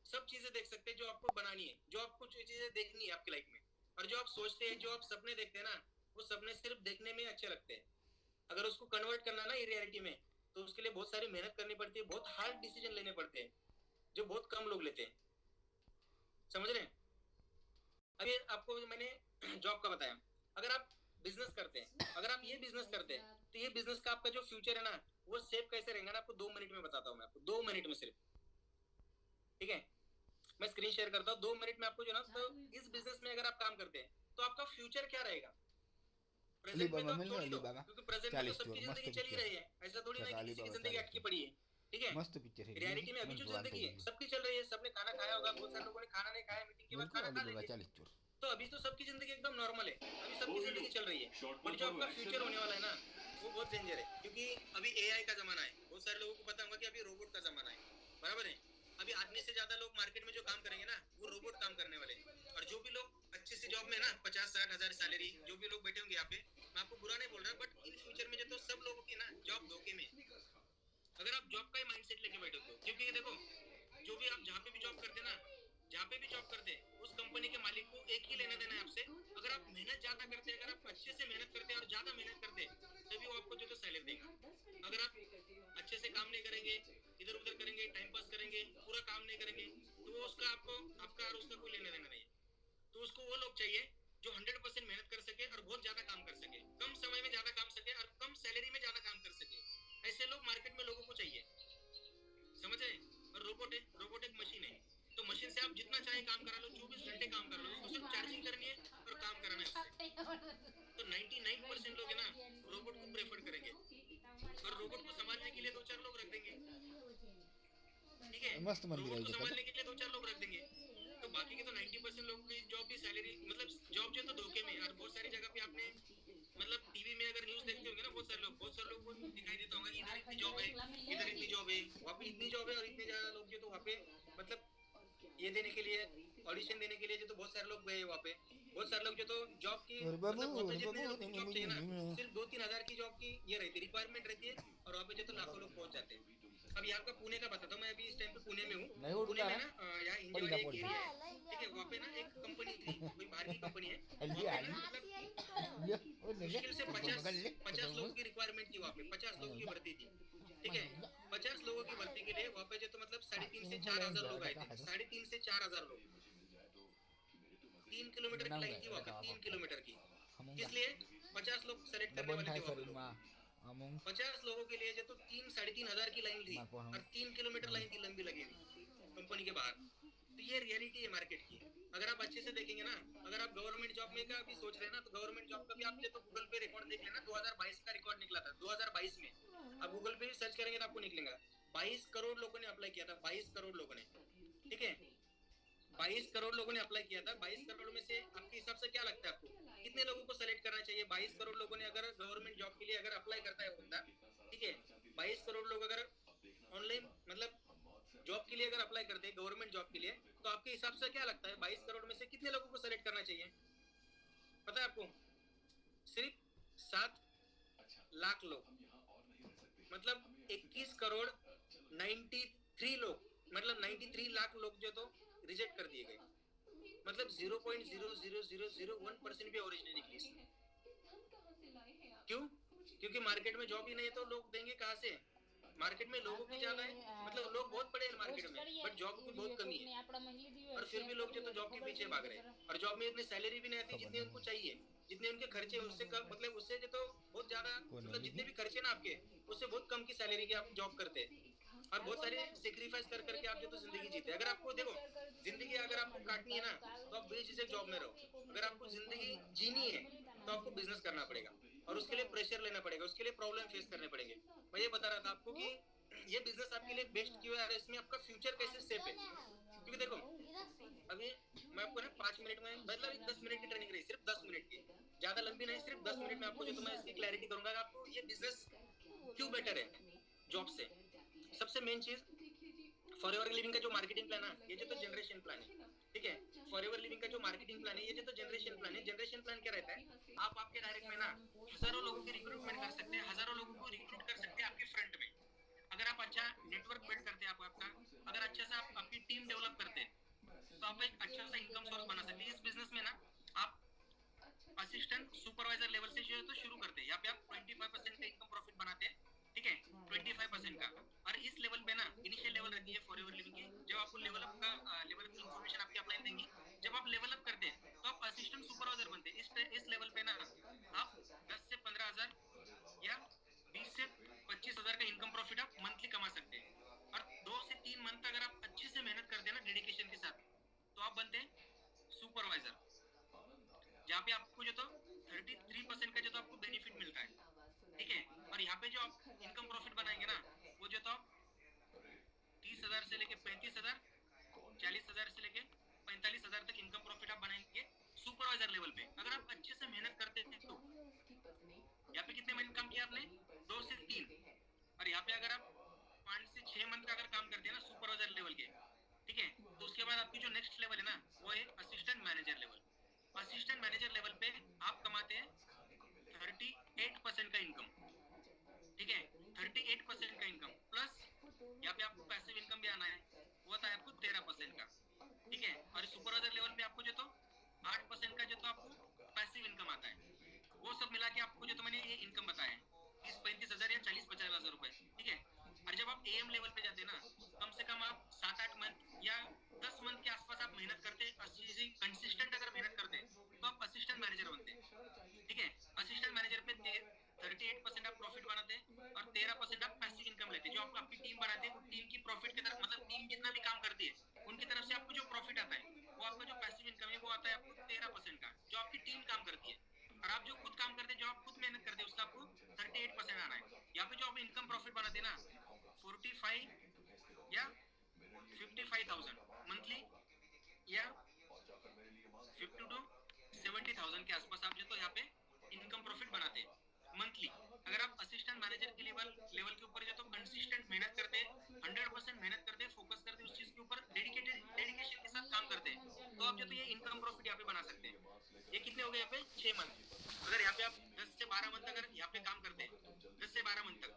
सब चीजें देख सकते जो आपको बनानी है, जो आपको जो चीजें देखनी है आपकी लाइफ में। और जो आप सोचते हैं, जो आप सपने देखते हैं ना, वो सपने सिर्फ देखने में अच्छे लगते हैं। अगर उसको कन्वर्ट करना ना ये रियलिटी में, तो उसके लिए बहुत सारी मेहनत करनी पड़ती है, बहुत हार्ड डिसीजन लेने पड़ते हैं जो बहुत कम लोग लेते हैं। समझ रहे हैं? अभी आपको मैंने जॉब का बताया। अगर आप बिजनेस करते हैं, अगर आप ये बिजनेस करते हैं, तो ये बिजनेस का आपका जो फ्यूचर है ना वो सेफ कैसे रहेगा ना, आपको 2 मिनट में बताता हूँ मैं आपको, 2 मिनट में सिर्फ। ठीक है, मैं स्क्रीन शेयर करता हूँ 2 मिनट में आपको जो ना। तो इस बिजनेस में अगर आप काम करते हैं तो आपका फ्यूचर क्या रहेगा प्रेजेंट में, तो आप छोड़ ही दो क्योंकि प्रेजेंट में तो सबकी जिंदगी चल ही रही है। ऐसा थोड़ी ना कि किसी की जिंदगी अटकी पड़ी है। ठीक है, मस्त पिक्चर है रियलिटी में अभी जो जिंदगी है सबकी चल रही है। सबने खाना खाया होगा, बहुत सारे लोगों ने खाना नहीं खाया, मीटिंग के बाद बिल्कुल खाना खा अलीबाबा लेंगे। 40 चोर। तो अभी तो सबकी जिंदगी एकदम नॉर्मल है, अभी सबकी जिंदगी चल रही है। बट जो आपका फ्यूचर होने वाला है ना वो बहुत डेंजर है, क्योंकि अभी एआई का जमाना है। बहुत सारे लोगों को पता होगा कि अभी रोबोट का जमाना है, बराबर है। अभी आदमी से ज्यादा लोग मार्केट में जो काम करेंगे ना वो रोबोट काम करने वाले। और जो भी लोग अच्छी सी जॉब में ना 50-60 हजार सैलरी जो भी लोग बैठे होंगे यहाँ पे, मैं आपको बुरा नहीं बोल रहा, बट इन फ्यूचर में जो तो सब लोगों की ना जॉब धोखे में। अगर आप जॉब का ही माइंडसेट लेके बैठे हो, क्योंकि देखो जो भी आप जहाँ पे भी जॉब करते ना, जहाँ पे भी जॉब करते हैं उस कंपनी के मालिक को एक ही लेना देना है आपसे। अगर आप मेहनत ज्यादा करते हैं, अगर आप अच्छे से मेहनत करते हैं और ज्यादा मेहनत करते हैं, तभी वो आपको जो तो सैलरी देगा। अगर आप अच्छे से काम नहीं करेंगे, इधर उधर करेंगे, टाइम पास करेंगे, पूरा काम नहीं करेंगे, तो वो उसका आपको आपका और उसका कोई लेना देना नहीं है। तो उसको वो लोग चाहिए जो 100% मेहनत कर सके और बहुत ज्यादा काम कर सके, कम समय में ज्यादा काम सके और कम सैलरी में ज्यादा काम कर सके। ऐसे लोग मार्केट में लोगों को चाहिए। समझ रहे? और रोबोट है, रोबोट एक मशीन है। तो मशीन से आप जितना चाहे काम करा लो, 24 घंटे काम करा लो, उसको सिर्फ चार्जिंग करनी है और काम कराना है उससे। तो 99% लोग है ना रोबोट को प्रेफर करेंगे और रोबोट को संभालने के लिए 2-4 लोग रख देंगे। ठीक है, मस्त मंदिर रोबोट आहे को इथे संभालने के लिए 2-4 लोग रख देंगे। तो बाकी के तो 90% लोगों की जॉब भी सैलरी मतलब जॉब जो तो धोखे में। और बहुत सारी जगह पे आपने मतलब टीवी में अगर न्यूज देखते होंगे ना, बहुत सारे लोग को दिखाई देता होगा कि इधर इतनी जॉब है, इधर इतनी जॉब है, वहाँ पे इतनी जॉब है, और इतने ज्यादा लोग जो तो वहाँ पे मतलब ये देने के लिए, ऑडिशन देने के लिए जो तो बहुत सारे लोग गए वहाँ पे। बहुत सारे लोग जो तो जॉब की मतलब होता है, जितने लोग की जॉब चाहिए ना सिर्फ 2-3 हजार की जॉब की ये रहती रिक्वायरमेंट रहती है, और वहाँ पे जो तो लाखों लोग पहुंच जाते हैं। अब यहाँ का पुणे का बताता हूँ, मैं अभी इस टाइम पे पुणे में हूँ। नाही पुणे उठला में ना ना यहाँ पडी इंजवाड़ी जा एक पडी एरिया है। ठीक है, वहाँ पे ना एक कंपनी थी, कोई बाहर की कंपनी है। हल्ली वहाँ पे आली ना मतलब मुश्किल से 50 लोगों की रिक्वायरमेंट थी वहाँ पे, 50 लोगों की भर्ती थी। ठीक है, 50 लोगों की भर्ती के लिए वहाँ पे जो तो मतलब 3,500 से 4,000 लोग आए थे, 3,500 से 4,000 लोग। 3 किलोमीटर की लाइन थी वहाँ पे, 3 किलोमीटर की। किस लिए? 50 लोग सेलेक्ट करने डबन वाले थाय थे वहाँ पे सरी लोग। मा अमंग 50 लोगों के लिए जो तो 3-3,500 की लाइन थी, माको हम और 3 किलोमीटर लाइन थी लंबी लगी हुई कंपनी के बाहर। तो ये रियलिटी है मार्केट की। अगर आप अच्छे से देखेंगे ना, अगर आप गवर्नमेंट जॉब में का भी सोच रहे हैं ना, तो गवर्नमेंट जॉब का भी आप तो गूगल पे रिकॉर्ड देख लेना, 2022 का रिकॉर्ड निकला था 2022 में। आप गूगल पे सर्च करेंगे तो आपको निकलेगा 22 करोड़ लोगों ने अप्लाई किया था, 22 करोड़ लोगों ने, ठीक है, 22 करोड़ लोगों ने अप्लाई किया था। 22 करोड़ में से आपके हिसाब से क्या लगता है आपको कितने लोगों को सेलेक्ट करना चाहिए? 22 करोड़ लोगों ने अगर गवर्नमेंट जॉब के लिए अगर अप्लाई करता है बंदा, ठीक है, 22 करोड़ लोग अगर ऑनलाइन मतलब जॉब के लिए अगर अप्लाई करते हैं गवर्नमेंट जॉब के लिए, तो आपके हिसाब से क्या लगता है 22 करोड़ में से कितने लोगों को सेलेक्ट करना चाहिए? पता है आपको? सिर्फ 7 लाख लोग, मतलब 21 करोड़ 93 लोग, मतलब 93 लाख लोग जो तो रिजेक्ट कर दिए गए, मतलब 0.00001% भी ओरिजिनल निकली इसमें। क्यों? क्योंकि मार्केट में जॉब ही नहीं है तो लोग देंगे कहाँ से? मार्केट में लोगों की ज्यादा है, मतलब लोग बहुत पड़े हैं मार्केट में, बट जॉब की बहुत कमी है, और फिर भी लोग जो तो जॉब के पीछे भाग रहे हैं, और जॉब में इतनी सैलरी भी नहीं आती जितनी उनको चाहिए, जितने उनके खर्चे उससे कम, मतलब उससे जो तो बहुत ज्यादा, मतलब जितने भी खर्चे ना आपके उससे बहुत कम की सैलरी की आप जॉब करते हैं, और बहुत सारे सेक्रीफाइस कर करके आप जो तो जिंदगी जीते हैं। अगर आपको देखो जिंदगी अगर आपको काटनी है ना तो आप बेझिझक जॉब में रहो, अगर आपको जिंदगी जीनी है तो आपको बिजनेस करना पड़ेगा, और उसके लिए प्रेशर लेना पड़ेगा, उसके लिए प्रॉब्लम फेस करने पड़ेंगे। मैं ये बता रहा था आपको कि ये बिजनेस आपके लिए बेस्ट क्यों है और इसमें आपका फ्यूचर कैसे सेफ है। क्योंकि देखो अभी मैं आपको ना 5 मिनट में, मतलब 10 मिनट की ट्रेनिंग रही, सिर्फ 10 मिनट की, ज्यादा लंबी नहीं, सिर्फ 10 मिनट में आपको जो तो मैं इसकी क्लैरिटी करूंगा आपको ये बिजनेस क्यों बेटर है जॉब से। सबसे मेन चीज, फॉरएवर लिविंग का जो मार्केटिंग प्लान है ये जो तो जनरेशन प्लान है, ठीक है, फॉरएवर लिविंग का जो मार्केटिंग प्लान है ये जो तो जनरेशन प्लान है। जनरेशन प्लान क्या रहता है, आप आपके डायरेक्ट में ना हजारों लोगों की रिक्रूटमेंट कर सकते हैं, हजारों लोगों को रिक्रूट कर सकते हैं आपके फ्रंट में, अगर आप अच्छा नेटवर्क बिल्ड करते हैं आपका, अगर अच्छे से आप आपकी टीम डेवलप करते हैं तो आप एक अच्छा सा इनकम सोर्स बना सकते हैं। इस बिजनेस में ना आप असिस्टेंट सुपरवाइजर लेवल से जो है तो शुरू करते हैं, यहाँ पे आप 25% का इनकम प्रॉफिट बनाते हैं, ठीक है, 25% का। और इस लेवल पे ना इनिशियल लेवल रहती है फॉरएवर लिविंग की, जब आपको लेवल अप का लेवल की इन्फॉर्मेशन आपकी अपलाइन देंगी, जब आप लेवल अप करते हैं तो आप असिस्टेंट सुपरवाइजर बनते हैं। इस लेवल पे ना आप 10 से 15 हजार या 20 से 25 हजार का इनकम प्रॉफिट आप मंथली कमा सकते हैं, और 2 से 3 मंथ अगर आप अच्छे से मेहनत करते हैं ना डेडिकेशन के साथ, तो आप बनते हैं सुपरवाइजर, जहाँ पे आपको जो तो 33% का जो तो आपको बेनिफिट मिलता है, ठीक है। और यहाँ पे जो आप इनकम प्रॉफिट बनाएंगे ना वो जो तो आप 30 हजार से लेके 35 हजार, 40 हजार से लेके 45 हजार तक इनकम प्रॉफिट आप बनाएंगे सुपरवाइजर लेवल पे, अगर आप अच्छे से मेहनत करते हैं तो। यहाँ पे कितने महीने काम किया आपने? 2 से 3। और यहाँ पे अगर आप 5 से 6 मंथ का अगर काम करते हैं ना सुपरवाइजर लेवल के, ठीक है, तो उसके बाद आपकी जो नेक्स्ट लेवल है ना वो है assistant manager level. Assistant manager level पे आप कमाते हैं 38% का इनकम, ठीक है, 38% का इनकम प्लस यहाँ पे आपको पैसिव इनकम भी आना है, वो आता है आपको 13% का, ठीक है। और सुपरवाइजर लेवल पे आपको जो तो 8% का जो तो आपको पैसिव इनकम आता है, वो सब मिला के आपको जो तो मैंने ये इनकम बताया है 30-35 हजार या 40-50 हजार रुपए, ठीक है। और जब आप एएम लेवल पे जाते हैं ना, कम से कम आप 7-8 मंथ या 10 मंथ के आसपास आप मेहनत करते, अच्छी सी कंसिस्टेंट अगर मेहनत करते तो आप असिस्टेंट मैनेजर बनते हैं, ठीक है। असिस्टेंट मैनेजर पे 38% आप प्रॉफिट बनाते हैं और 13% आप पैसिव इनकम लेते हैं, जो आपको आपकी टीम बनाते हैं वो टीम की प्रॉफिट की तरफ, मतलब टीम जितना भी काम करती है उनकी तरफ से आपको जो प्रॉफिट आता है वो आपका जो पैसिव इनकम है वो आता है आपको 13% का, जो आपकी टीम काम करती है। और आप जो खुद काम करते हैं, जो आप खुद मेहनत करते हैं उसका आपको 38% आना है। यहाँ पे जो आप इनकम प्रॉफिट बनाते हैं ना 45 या 55,000 मंथली या 50 to 70,000 के आसपास आप जो तो यहाँ पे इनकम प्रॉफिट बनाते हैं मंथली। अगर आप असिस्टेंट मैनेजर के लेवल लेवल के ऊपर जो तो कंसिस्टेंट मेहनत करते हैं, 100% मेहनत करते हैं, फोकस करते हैं उस चीज के ऊपर, डेडिकेशन के साथ काम करते हैं, तो आप जो तो ये इनकम प्रॉफिट यहाँ पे बना सकते हैं। ये कितने हो गए यहाँ पे? 6 मंथ। अगर यहाँ पे आप 10 से 12 मंथ अगर यहाँ पे काम करते हैं 10 से 12 मंथ तक,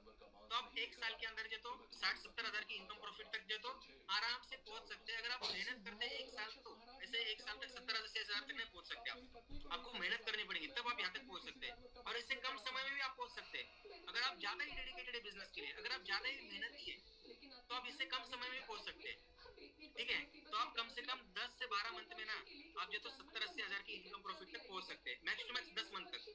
तो आप 1 साल के अंदर जो तो 60-70 हजार की इनकम प्रॉफिट तक जो तो आराम से पहुंच सकते हैं। अगर आप मेहनत करते हैं 1 साल, तो ऐसे 1 साल तक 70 हजार तक नहीं पहुंच सकते आप, आपको मेहनत करनी पड़ेगी तब आप यहाँ तक पहुंच सकते हैं, और इससे कम समय में भी आप पहुंच सकते हैं। अगर आप ज्यादा ही डेडिकेटेड है बिजनेस के लिए, अगर आप ज्यादा ही मेहनती है तो आप इससे कम समय में पहुंच सकते हैं, ठीक है। तो आप कम से कम 10 से 12 मंथ में ना आप जो तो 70-80 हजार की इनकम प्रॉफिट तक पहुंच सकते हैं, मैक्स टू मैक्स 10 मंथ तक।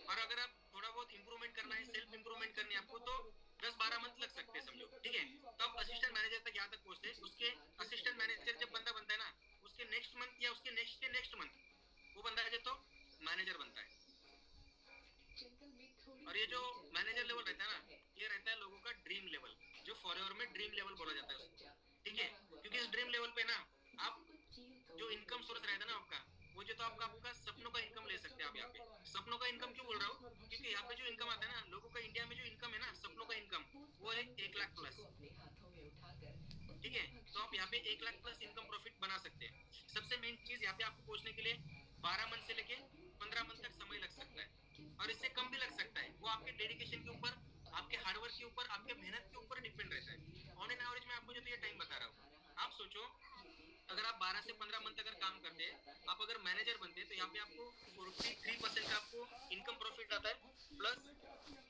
और अगर आप थोड़ा बहुत इंप्रूवमेंट करना है, सेल्फ इंप्रूवमेंट करनी है आपको, तो 10-12 मंथ लग सकते हैं समझो, ठीक है। तो आप असिस्टेंट मैनेजर तक यहाँ तक पहुंचते हैं, उसके असिस्टेंट मैनेजर जब बंदा बनता है ना उसके नेक्स्ट मंथ या उसके नेक्स्ट मंथ वो बंदा जो तो मैनेजर बनता है। और ये जो मैनेजर लेवल रहता है ना ये रहता है लोगों का ड्रीम लेवल, जो फॉरएवर में ड्रीम लेवल बोला जाता है उसको, ठीक है। क्योंकि इस ड्रीम लेवल पे ना आप जो इनकम सोर्स रहता है ना आपका, वो जो तो आपका आपका सपनों का इनकम ले सकते हैं आप यहाँ पे। सपनों का इनकम क्यों बोल रहा हूँ, क्योंकि यहाँ पे जो इनकम आता है ना लोगों का, इंडिया में जो इनकम है ना सपनों का इनकम, वो है 1 लाख प्लस, ठीक है। तो आप यहाँ पे 1 लाख प्लस इनकम प्रॉफिट बना सकते हैं। सबसे मेन चीज यहाँ पे आपको पहुंचने के लिए 12 मंथ से लेके 15 मंथ तक समय लग सकता है, और इससे कम भी लग सकता है। वो आपके डेडिकेशन के ऊपर, आपके हार्डवर्क के ऊपर, आपके मेहनत के ऊपर डिपेंड रहता है। ऑन एन एवरेज मैं आपको जो तो ये टाइम बता रहा हूँ, आप सोचो अगर आप 12 से 15 मंथ अगर काम करते हैं, आप अगर मैनेजर बनते हैं, तो यहाँ पे आपको 43% का आपको इनकम प्रॉफिट आता है, प्लस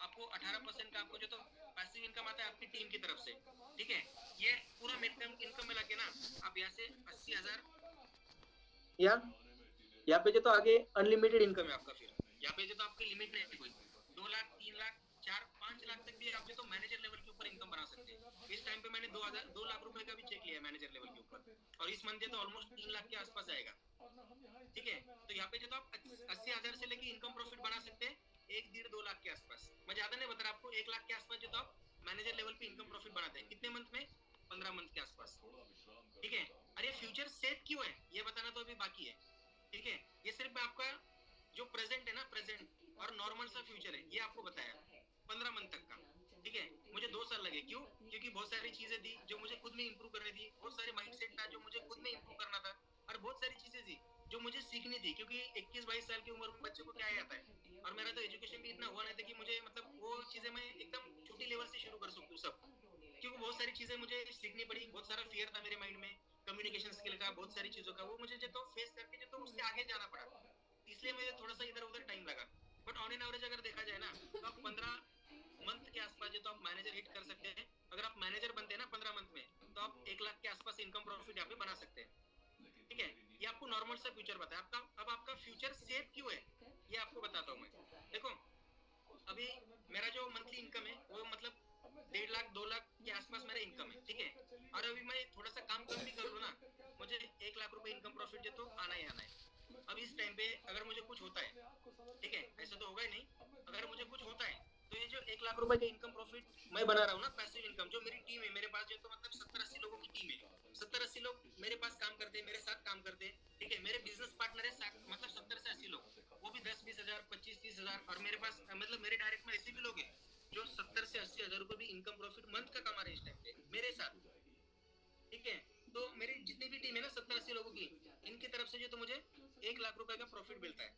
आपको 18% का आपको जो तो पैसिव इनकम आता है आपकी टीम की तरफ से, ठीक है। ये पूरा इनकम मिला के ना आप यहाँ से 80,000, या यहाँ पे जो तो आगे अनलिमिटेड इनकम है आपका। फिर यहाँ पे जो तो आपकी लिमिट नहीं है कोई, 2 लाख, 3 लाख, 4-5 लाख तक भी आप जो तो मैनेजर लेवल के ऊपर इनकम बना सकते हैं। इस टाइम पे मैंने 2 लाख रुपए का भी चेक लिया है मैनेजर लेवल के ऊपर, और इस मंथ तो ऑलमोस्ट 3 लाख के आसपास आएगा, ठीक है। तो यहाँ पे जो तो आप 80,000 से लेके इनकम प्रॉफिट बना सकते हैं 1-1.5-2 लाख के आसपास। मैं ज्यादा नहीं बता रहा आपको, 1 लाख के आसपास जो तो आप मैनेजर लेवल पे इनकम प्रॉफिट बनाते हैं। कितने मंथ में? 15 मंथ के आसपास, ठीक है। अरे फ्यूचर सेफ क्यों है ये बताना तो अभी बाकी है, ठीक है। ये सिर्फ आपका जो प्रेजेंट है ना, प्रेजेंट और नॉर्मल सा फ्यूचर है, ये आपको बताया 15 मंथ तक का, ठीक है। मुझे 2 साल लगे, क्यों? क्योंकि बहुत सारी चीजें थी जो मुझे खुद में इंप्रूव करनी थी, बहुत सारे माइंडसेट था जो मुझे खुद में इंप्रूव करना था, और बहुत सारी चीजें थी जो मुझे सीखनी थी, क्योंकि 21-22 साल की उम्र में बच्चे को क्या आता है। और मेरा तो एजुकेशन भी इतना हुआ नहीं था कि मुझे मतलब वो चीजें मैं एकदम छोटी लेवल से शुरू कर सकूं सब, क्योंकि बहुत सारी चीजें मुझे सीखनी पड़ी। बहुत सारा फियर था मेरे माइंड में, कम्युनिकेशन स्किल का, बहुत सारी चीजों का, वो मुझे जो तो फेस करके जो तो उससे आगे जाना पड़ा, इसलिए मुझे थोड़ा सा इधर उधर टाइम लगा। बट ऑन एन एवरेज अगर देखा जाए ना, तो आप 15 मंथ के आसपास जो तो आप मैनेजर हिट कर सकते हैं। अगर आप मैनेजर बनते हैं ना 15 मंथ में, तो आप 1 लाख के आसपास इनकम प्रॉफिट यहाँ पे बना सकते हैं, ठीक है। ये आपको नॉर्मल सा फ्यूचर बताया आपका। अब आपका फ्यूचर सेफ क्यों है ये आपको बताता हूँ मैं। देखो अभी मेरा जो मंथली इनकम है वो मतलब 1.5 लाख 2 लाख के आसपास मेरा इनकम है, ठीक है। और अभी मैं थोड़ा सा काम कम भी कर लूँ ना, मुझे 1 लाख रुपए इनकम प्रॉफिट जो तो आना ही आना है। अब इस टाइम पे अगर मुझे कुछ होता है, ठीक है, ऐसा तो होगा ही नहीं, अगर मुझे कुछ होता है तो ये जो 1 लाख रुपए का इनकम प्रॉफिट मैं बना रहा हूँ ना, पैसिव इनकम, जो मेरी टीम है, मेरे पास जो तो मतलब 70-80 लोगों की टीम है, 70-80 लोग मेरे पास काम करते हैं, मेरे साथ काम करते हैं, ठीक है। मेरे बिजनेस पार्टनर है मतलब 70 से 80 लोग, वो भी 10-20 हजार, 25-30 हजार, और मेरे पास मतलब मेरे डायरेक्ट में ऐसे भी लोग हैं जो 70 से 80 हजार रुपए भी इनकम प्रॉफिट मंथ का कमा रहे हैं इस टाइम पे मेरे साथ, ठीक है। तो मेरी जितनी भी टीम है ना 70-80 लोगों की, इनकी तरफ से जो तो मुझे 1 लाख रुपए का प्रॉफिट मिलता है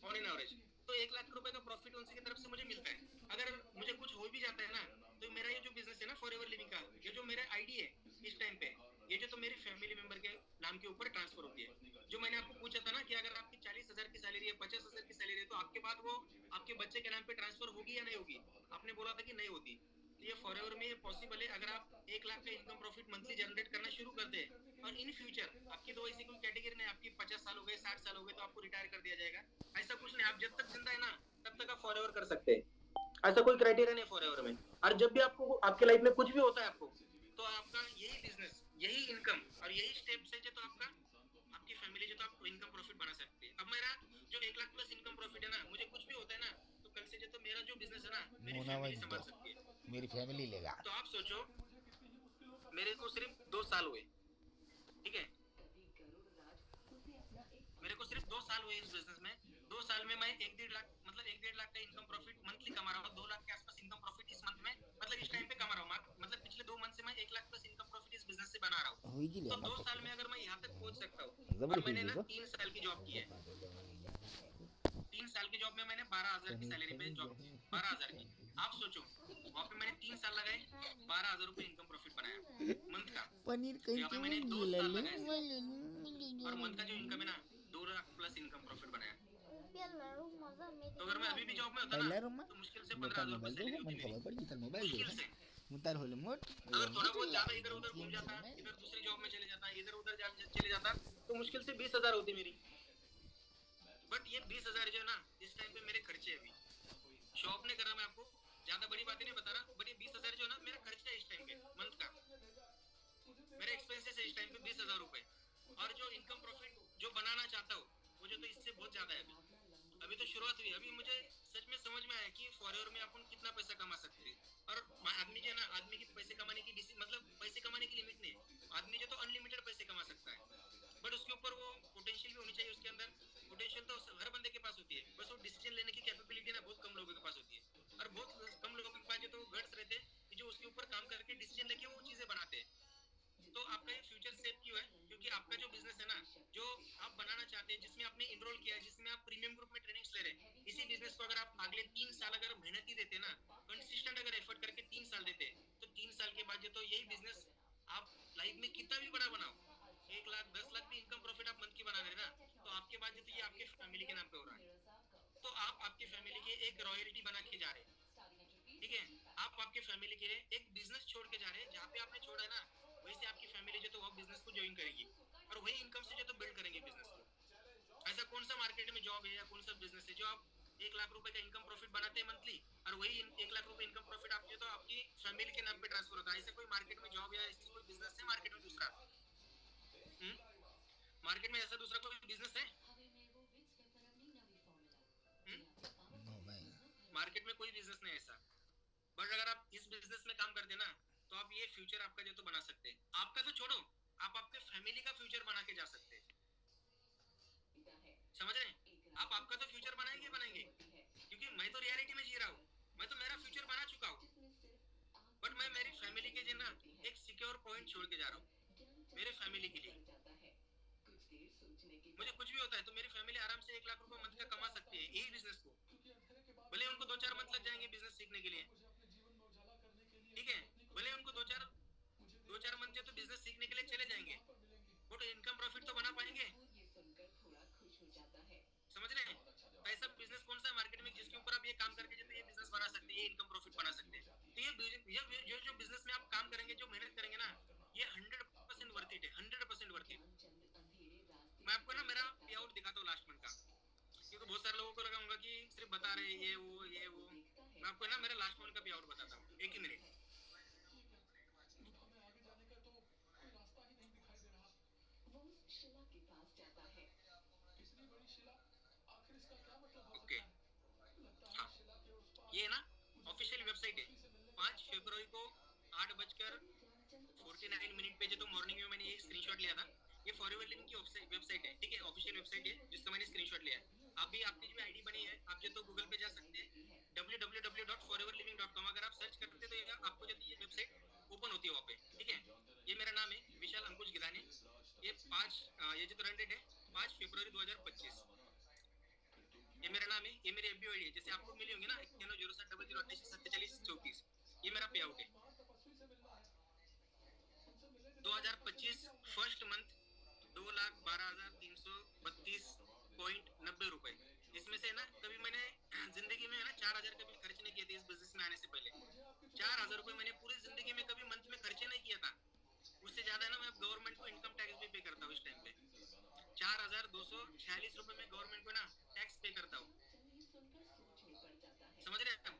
ऑन एन एवरेज। तो 1 लाख रुपए का प्रॉफिट उनकी तरफ से मुझे मिलता है। अगर मुझे कुछ हो भी जाता है ना, तो मेरा ये जो बिजनेस है ना फॉरएवर लिविंग का, ये जो मेरा आईडी है इस टाइम पे, ये जो तो मेरी फैमिली मेंबर के नाम के ऊपर ट्रांसफर होती है। जो मैंने आपको पूछा था ना कि अगर आपकी 40,000 की सैलरी है, 50,000 की सैलरी है, तो आपके बाद वो आपके बच्चे के नाम पे ट्रांसफर होगी या नहीं होगी, आपने बोला था कि नहीं होती। तो ये फॉरएवर में ये पॉसिबल है अगर आप 1 लाख का इनकम प्रॉफिट मंथली जनरेट करना शुरू करते हैं। और इन फ्यूचर आपकी तो ऐसी कोई कैटेगरी नहीं, आपकी 50 साल हो गए, 60 साल हो गए तो आपको रिटायर कर दिया जाएगा, ऐसा कुछ नहीं। आप जब तक जिंदा है ना तब तक आप फॉरएवर कर सकते हैं, ऐसा कोई क्राइटेरिया नहीं फॉरएवर में। और जब भी आपको आपके लाइफ में कुछ भी होता है आपको, तो आपका यही बिजनेस, यही इनकम और यही स्टेप से जो तो आपका आपकी फैमिली जो तो आप इनकम प्रॉफिट बना सकते हैं। अब मेरा जो 1 लाख प्लस इनकम प्रॉफिट है ना, मुझे कुछ भी होता है ना, तो कल से जो तो मेरा जो बिजनेस है ना, मेरी फैमिली संभाल सकती है, मेरी फैमिली लेगा। तो आप सोचो मेरे को सिर्फ 2 साल हुए, ठीक है, मेरे को सिर्फ 2 साल हुए इस बिजनेस में। 2 साल में मैं 1-1.5 लाख मतलब 1-1.5 लाख का इनकम प्रॉफिट मंथली कमा रहा हूँ, 2 लाख के आसपास इनकम प्रॉफिट इस मंथ में, मतलब इस टाइम पे कमा रहा हूँ। मतलब पिछले 2 मंथ से मैं 1 लाख प्लस इनकम प्रॉफिट इस बिजनेस से बना रहा हुई हूँ। की तो लिया 2 साल में पटकन अगर मैं यहाँ तक पहुंच सकता हूँ, जबर और हुई मैंने ना देखो 3 साल की जॉब की है, 3 साल की जॉब में मैंने 12,000 की पनीर सैलरी पे पनीर जॉब की, 12,000 की। आप सोचो वहां पे मैंने 3 साल लगाए, 12,000 रुपए इनकम प्रॉफिट बनाया मंथ का। पनीर तो यहाँ कंचे पे में मैंने दो गेला साल लगाए सिर्फ, और मंथ का जो इनकम है ना 2 लाख प्लस इनकम प्रॉफिट बनाया। तो अगर मैं अभी भी जॉब में होता ना, पहिला रूम तो मुश्किल से लोटा 15,000 रुपए मोबाईल सैलरी देखो होती मन मेरी, खबर पड़ी तर मोबाईल मुश्किल देखो से। मुतार होले मोट अगर थोड़ा मोट बहुत ज्यादा इधर उधर घूम एटीएम जाता, से में इधर दूसरी जॉब में चले जाता, इधर उधर चले जाता, तो मुश्किल से 20,000 होती मेरी। बट ये 20,000 जो है ना इस टाइम पे मेरे खर्चे है अभी, शॉप नहीं कर रहा मैं आपको, ज्यादा बड़ी बातें नहीं बता रहा, बट ये 20,000 जो है ना मेरा खर्चा है इस टाइम पे मंथ का, मेरे एक्सपेंसेस है इस टाइम पे 20,000 रुपए। और जो इनकम प्रॉफिट जो बनाना चाहता हूँ, वो जो तो इससे बहुत ज्यादा है अभी। अभी तो शुरुआत हुई, अभी मुझे सच में समझ में आया कि फॉरएवर में अपन कितना पैसा कमा सकते हैं। और आदमी जो है ना, आदमी की पैसे कमाने की मतलब पैसे कमाने की लिमिट नहीं है। आदमी जो तो अनलिमिटेड पैसे कमा सकता है, बट उसके ऊपर वो पोटेंशियल भी होनी चाहिए। उसके अंदर पोटेंशियल तो हर बंदे के पास होती है, बस वो डिसीजन लेने की कैपेबिलिटी ना बहुत कम लोगों के पास होती है। और बहुत कम लोगों के पास जो तो गट्स रहते हैं कि जो उसके ऊपर काम करके डिसीजन लेके वो चीजें बनाते हैं। तो आपका ये फ्यूचर सेफ क्यों है? क्योंकि आपका जो बिजनेस है ना, जो आप बनाना चाहते हैं, जिसमें आपने इनरोल किया है, जिसमें आप प्रीमियम ग्रुप में ट्रेनिंग्स ले रहे हैं, इसी बिजनेस को अगर आप अगले 3 साल अगर मेहनत ही देते ना, कंसिस्टेंट अगर एफर्ट करके 3 साल देते, तो 3 साल के बाद जो तो यही बिजनेस आप लाइफ में कितना भी बड़ा बनाओ, 1 लाख 10 लाख भी इनकम प्रॉफिट आप मंथ की बना रहे हैं ना, तो आपके बाद जो तो ये आपके फैमिली के नाम पे हो रहा है। तो आप आपके फैमिली के एक रॉयल्टी बना के जा रहे हैं, ठीक है? आप आपके फैमिली के एक बिजनेस छोड़ के जा रहे हैं, जहाँ पे आपने छोड़ा है ना, वहीं से आपकी फैमिली जो तो वो बिजनेस को ज्वाइन करेगी, और वही इनकम से जो तो बिल्ड करेंगे बिजनेस को। ऐसा कौन सा मार्केट में जॉब है या कौन सा बिजनेस है जो आप 1 लाख रुपए का इनकम प्रॉफिट बनाते हैं मंथली, और वही 1 लाख रुपए इनकम प्रॉफिट आपके तो आपकी फैमिली के नाम पे ट्रांसफर होता है? ऐसा कोई मार्केट में जॉब या ऐसी कोई बिजनेस है मार्केट में दूसरा? मार्केट में ऐसा दूसरा कोई बिजनेस है? नो भाई। मार्केट में कोई बिजनेस नहीं है ऐसा। बट अगर आप इस बिजनेस में काम करते ना, तो आप ये फ्यूचर आपका जो तो बना सकते हैं। आपका तो छोड़ो, आप आपके फैमिली का फ्यूचर बना के जा सकते हैं। समझ रहे हैं? आप आपका तो फ्यूचर बनाएंगे बनाएंगे, क्योंकि मैं तो रियलिटी में जी रहा हूँ। मैं तो मेरा फ्यूचर बना चुका हूँ, बट मैं मेरी फैमिली के लिए ना एक सिक्योर पॉइंट छोड़ के जा रहा हूँ, मेरे फैमिली के लिए। मुझे कुछ भी होता है तो मेरी फैमिली आराम से 1 लाख रुपए मंथ का कमा सकती है यही बिजनेस को। भले उनको 2-4 मंथ लग जाएंगे बिजनेस सीखने के लिए, ठीक है? भले उनको 2-4 मंथ जो तो बिजनेस सीखने के लिए चले जाएंगे, वो तो इनकम प्रॉफिट तो बना पाएंगे। समझ रहे हैं? तो ऐसा बिजनेस कौन सा है मार्केट में जिसके ऊपर आप ये काम करके जो ये बिजनेस बना सकते हैं, ये इनकम प्रॉफिट बना सकते हैं? तो ये जो बिजनेस में आप काम करेंगे, जो मेहनत करेंगे ना, ये 100% वर्थ इट है, 100% वर्थ इट। मैं आपको ना मेरा पे आउट दिखाता हूँ लास्ट मंथ का, क्योंकि बहुत सारे लोगों को लगा होगा कि सिर्फ बता रहे हैं ये वो। मैं आपको ना मेरा लास्ट मंथ का पे आउट बताता हूँ, एक ही मिनट। ओके, हाँ, ये ना ऑफिशियल वेबसाइट है। 5 फरवरी को 8:49 पे जो तो मॉर्निंग में मैंने ये स्क्रीनशॉट लिया था। ये फॉरएवर लिविंग की वेबसाइट है, ठीक है? ऑफिशियल वेबसाइट है जिसका मैंने स्क्रीनशॉट लिया है। आप भी आपकी जो आईडी बनी है, आप जो तो गूगल पे जा सकते हैं, www.foreverliving.com। अगर आप सर्च करते तो ये आपको जो ये वेबसाइट ओपन होती है वहाँ पे, ठीक है? ये मेरा नाम है विशाल अंकुश गिलानी। ये ये जो तो रन डेट है 5 फरवरी 2025। ये मेरा नाम है, ये मेरी एफबी आईडी है, जैसे आपको मिली होंगी ना 910700884734। ये मेरा पे आउट है 2025 फर्स्ट मंथ, 2,12,332.90 रुपए। इसमें से ना कभी मैंने जिंदगी में है ना 4,000 कभी खर्च नहीं किए थे इस बिजनेस में आने से पहले। 4,000 रुपए मैंने पूरी जिंदगी में कभी मंथ में खर्चे नहीं किया था। उससे ज्यादा ना मैं गवर्नमेंट को इनकम टैक्स भी पे करता हूँ इस टाइम पे। 4,246 रुपए में गवर्नमेंट को ना टैक्स पे करता हूँ। समझ रहे हैं आप?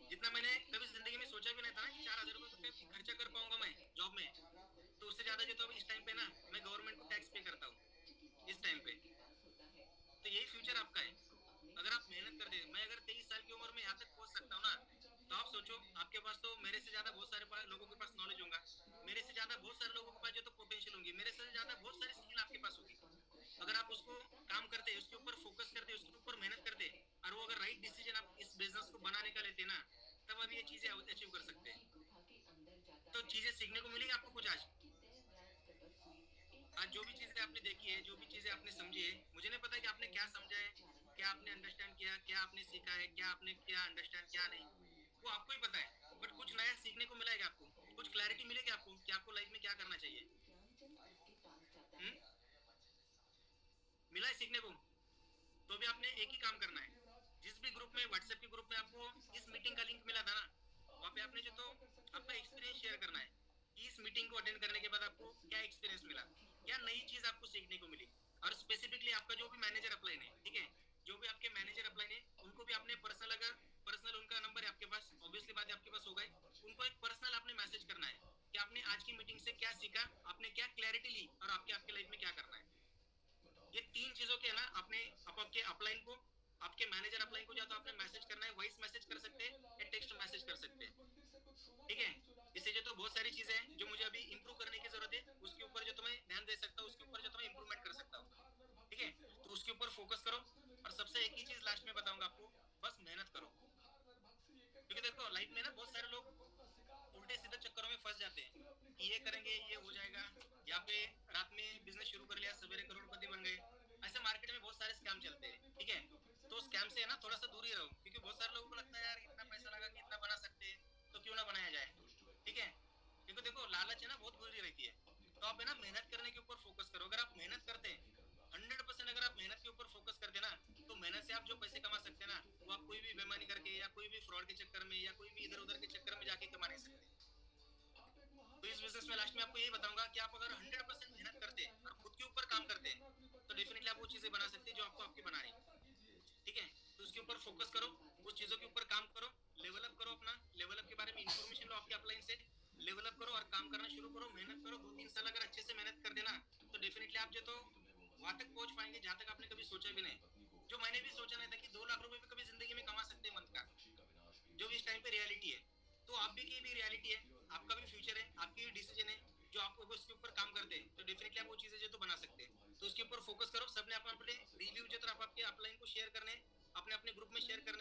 जितना मैंने कभी जिंदगी में सोचा भी नहीं था ना कि 4,000 रुपए पे खर्चा कर पाऊंगा मैं जॉब में, तो उससे ज्यादा जो तो इस टाइम पे ना मैं गवर्नमेंट को टैक्स पे करता हूँ इस टाइम पे। तो यही फ्यूचर आपका है अगर आप मेहनत करते हैं। मैं अगर 23 साल की उम्र में यहाँ तक पहुंच सकता हूँ ना, तो आप सोचो आपके पास तो मेरे से ज्यादा बहुत सारे लोगों के पास नॉलेज होगा, मेरे से ज्यादा बहुत सारे लोगों के पास जो तो पोटेंशियल होंगी, मेरे से ज्यादा बहुत सारी स्किल आपके पास होगी। अगर आप उसको काम करते, उसके ऊपर फोकस करते, उसके ऊपर मेहनत करते, और वो अगर राइट डिसीजन आप इस बिजनेस को बनाने का लेते ना, तब आप ये चीजें अचीव कर सकते हैं। तो चीजें सीखने को मिलेगी आपको कुछ आज। आज जो भी चीजें आपने देखी है, जो भी चीजें आपने समझी है, मुझे नहीं पता कि आपने क्या समझा है, क्या आपने अंडरस्टैंड किया, क्या आपने सीखा है, क्या आपने क्या अंडरस्टैंड क्या नहीं, वो आपको ही पता है। बट कुछ नया सीखने को मिलेगा आपको, कुछ क्लैरिटी मिलेगी आपको कि आपको लाइफ में क्या करना चाहिए। हम्म? मिला है सीखने को? तो भी आपने एक ही काम करना है। जिस भी ग्रुप में, व्हाट्सएप के ग्रुप में आपको इस मीटिंग का लिंक मिला था ना, वहाँ पे आपने जो तो अपना एक्सपीरियंस शेयर करना है कि इस मीटिंग को अटेंड करने के बाद आपको क्या एक्सपीरियंस मिला, क्या नई चीज आपको सीखने को मिली। और स्पेसिफिकली आपका जो भी मैनेजर अपलाइन है, ठीक है, जो भी आपके मैनेजर अपलाइन है, उनको भी आपने पर्सनल, अगर पर्सनल उनका नंबर है आपके पास, ऑब्वियसली बात है आपके पास होगा ही, उनको एक पर्सनल आपने मैसेज करना है कि आपने आज की मीटिंग से क्या सीखा, आपने क्या क्लैरिटी ली, और आपके आपके लाइफ में क्या करना है। ये 3 चीजों के ना आपने आपके अपलाइन को, आपके मैनेजर अपलाइन को, या तो तो आपने मैसेज करना है, वॉइस मैसेज कर सकते हैं या टेक्स्ट मैसेज कर सकते हैं, ठीक है। इससे जो तो बहुत सारी चीजें हैं जो मुझे अभी इंप्रूव करने की जरूरत है, उसके ऊपर जो तुम्हें ध्यान दे सकता हूँ, उसके ऊपर जो तुम्हें इंप्रूवमेंट कर सकता हूँ, ठीक है। तो उसके ऊपर फोकस करो, और सबसे एक ही चीज लास्ट में बताऊंगा आपको, बस मेहनत करो। क्योंकि देखो लाइफ में ना बहुत सारे लोग उल्टे सीधे चक्करों में फंस जाते हैं कि ये करेंगे ये हो जाएगा, या पे रात में बिजनेस शुरू कर लिया, सवेरे करोड़पति बन गए। ऐसे मार्केट में बहुत सारे स्कैम चलते हैं, ठीक है। तो स्कैम से है ना थोड़ा सा दूर ही रहो, क्योंकि बहुत सारे लोगों को लगता है यार इतना पैसा लगा कि इतना बना सकते हैं, तो क्यों ना बनाया जाए, ठीक है। क्योंकि देखो लालच है ना बहुत बुरी रहती है। तो आप है ना मेहनत करने के ऊपर फोकस करो। अगर आप मेहनत करते हैं 100%, अगर आप मेहनत के ऊपर फोकस करते ना, तो मेहनत से आप जो पैसे कमा सकते हैं ना, वो आप कोई भी बेईमानी करके या कोई भी फ्रॉड के चक्कर में या कोई भी इधर उधर के चक्कर में जाके कमा नहीं सकते। तो इस बिजनेस में लास्ट में आपको यही बताऊंगा कि आप अगर 100% मेहनत करते हैं और खुद के ऊपर काम करते हैं, तो डेफिनेटली आप वो चीजें बना सकते हैं जो आपको आपकी बनानी, ठीक है। तो उसके ऊपर फोकस करो, उस चीजों के ऊपर काम करो, लेवल अप करो अपना, लेवल अप के बारे में इंफॉर्मेशन लो आपके अपलाइन से, लेवल अप करो और काम करना शुरू करो, मेहनत करो। 2-3 साल अगर अच्छे से मेहनत कर देना, तो डेफिनेटली आप जो तो वहां तक पहुंच पाएंगे जहां तक आपने कभी सोचा भी नहीं। जो मैंने भी सोचा नहीं था कि 2 लाख रुपए भी कभी जिंदगी में कमा सकते हैं मंथ का, जो भी इस टाइम पे रियलिटी है। तो आप भी की भी रियलिटी है, आपका भी फ्यूचर है, आपकी भी डिसीजन है। जो आपको उसके ऊपर काम करते हैं, तो डेफिनेटली आप वो चीजें जो तो बना सकते हैं। तो उसके ऊपर फोकस करो। सबने अपने अपने रिव्यू जो तो आप आपके अपलाइन को शेयर करने, अपने अपने ग्रुप में शेयर करने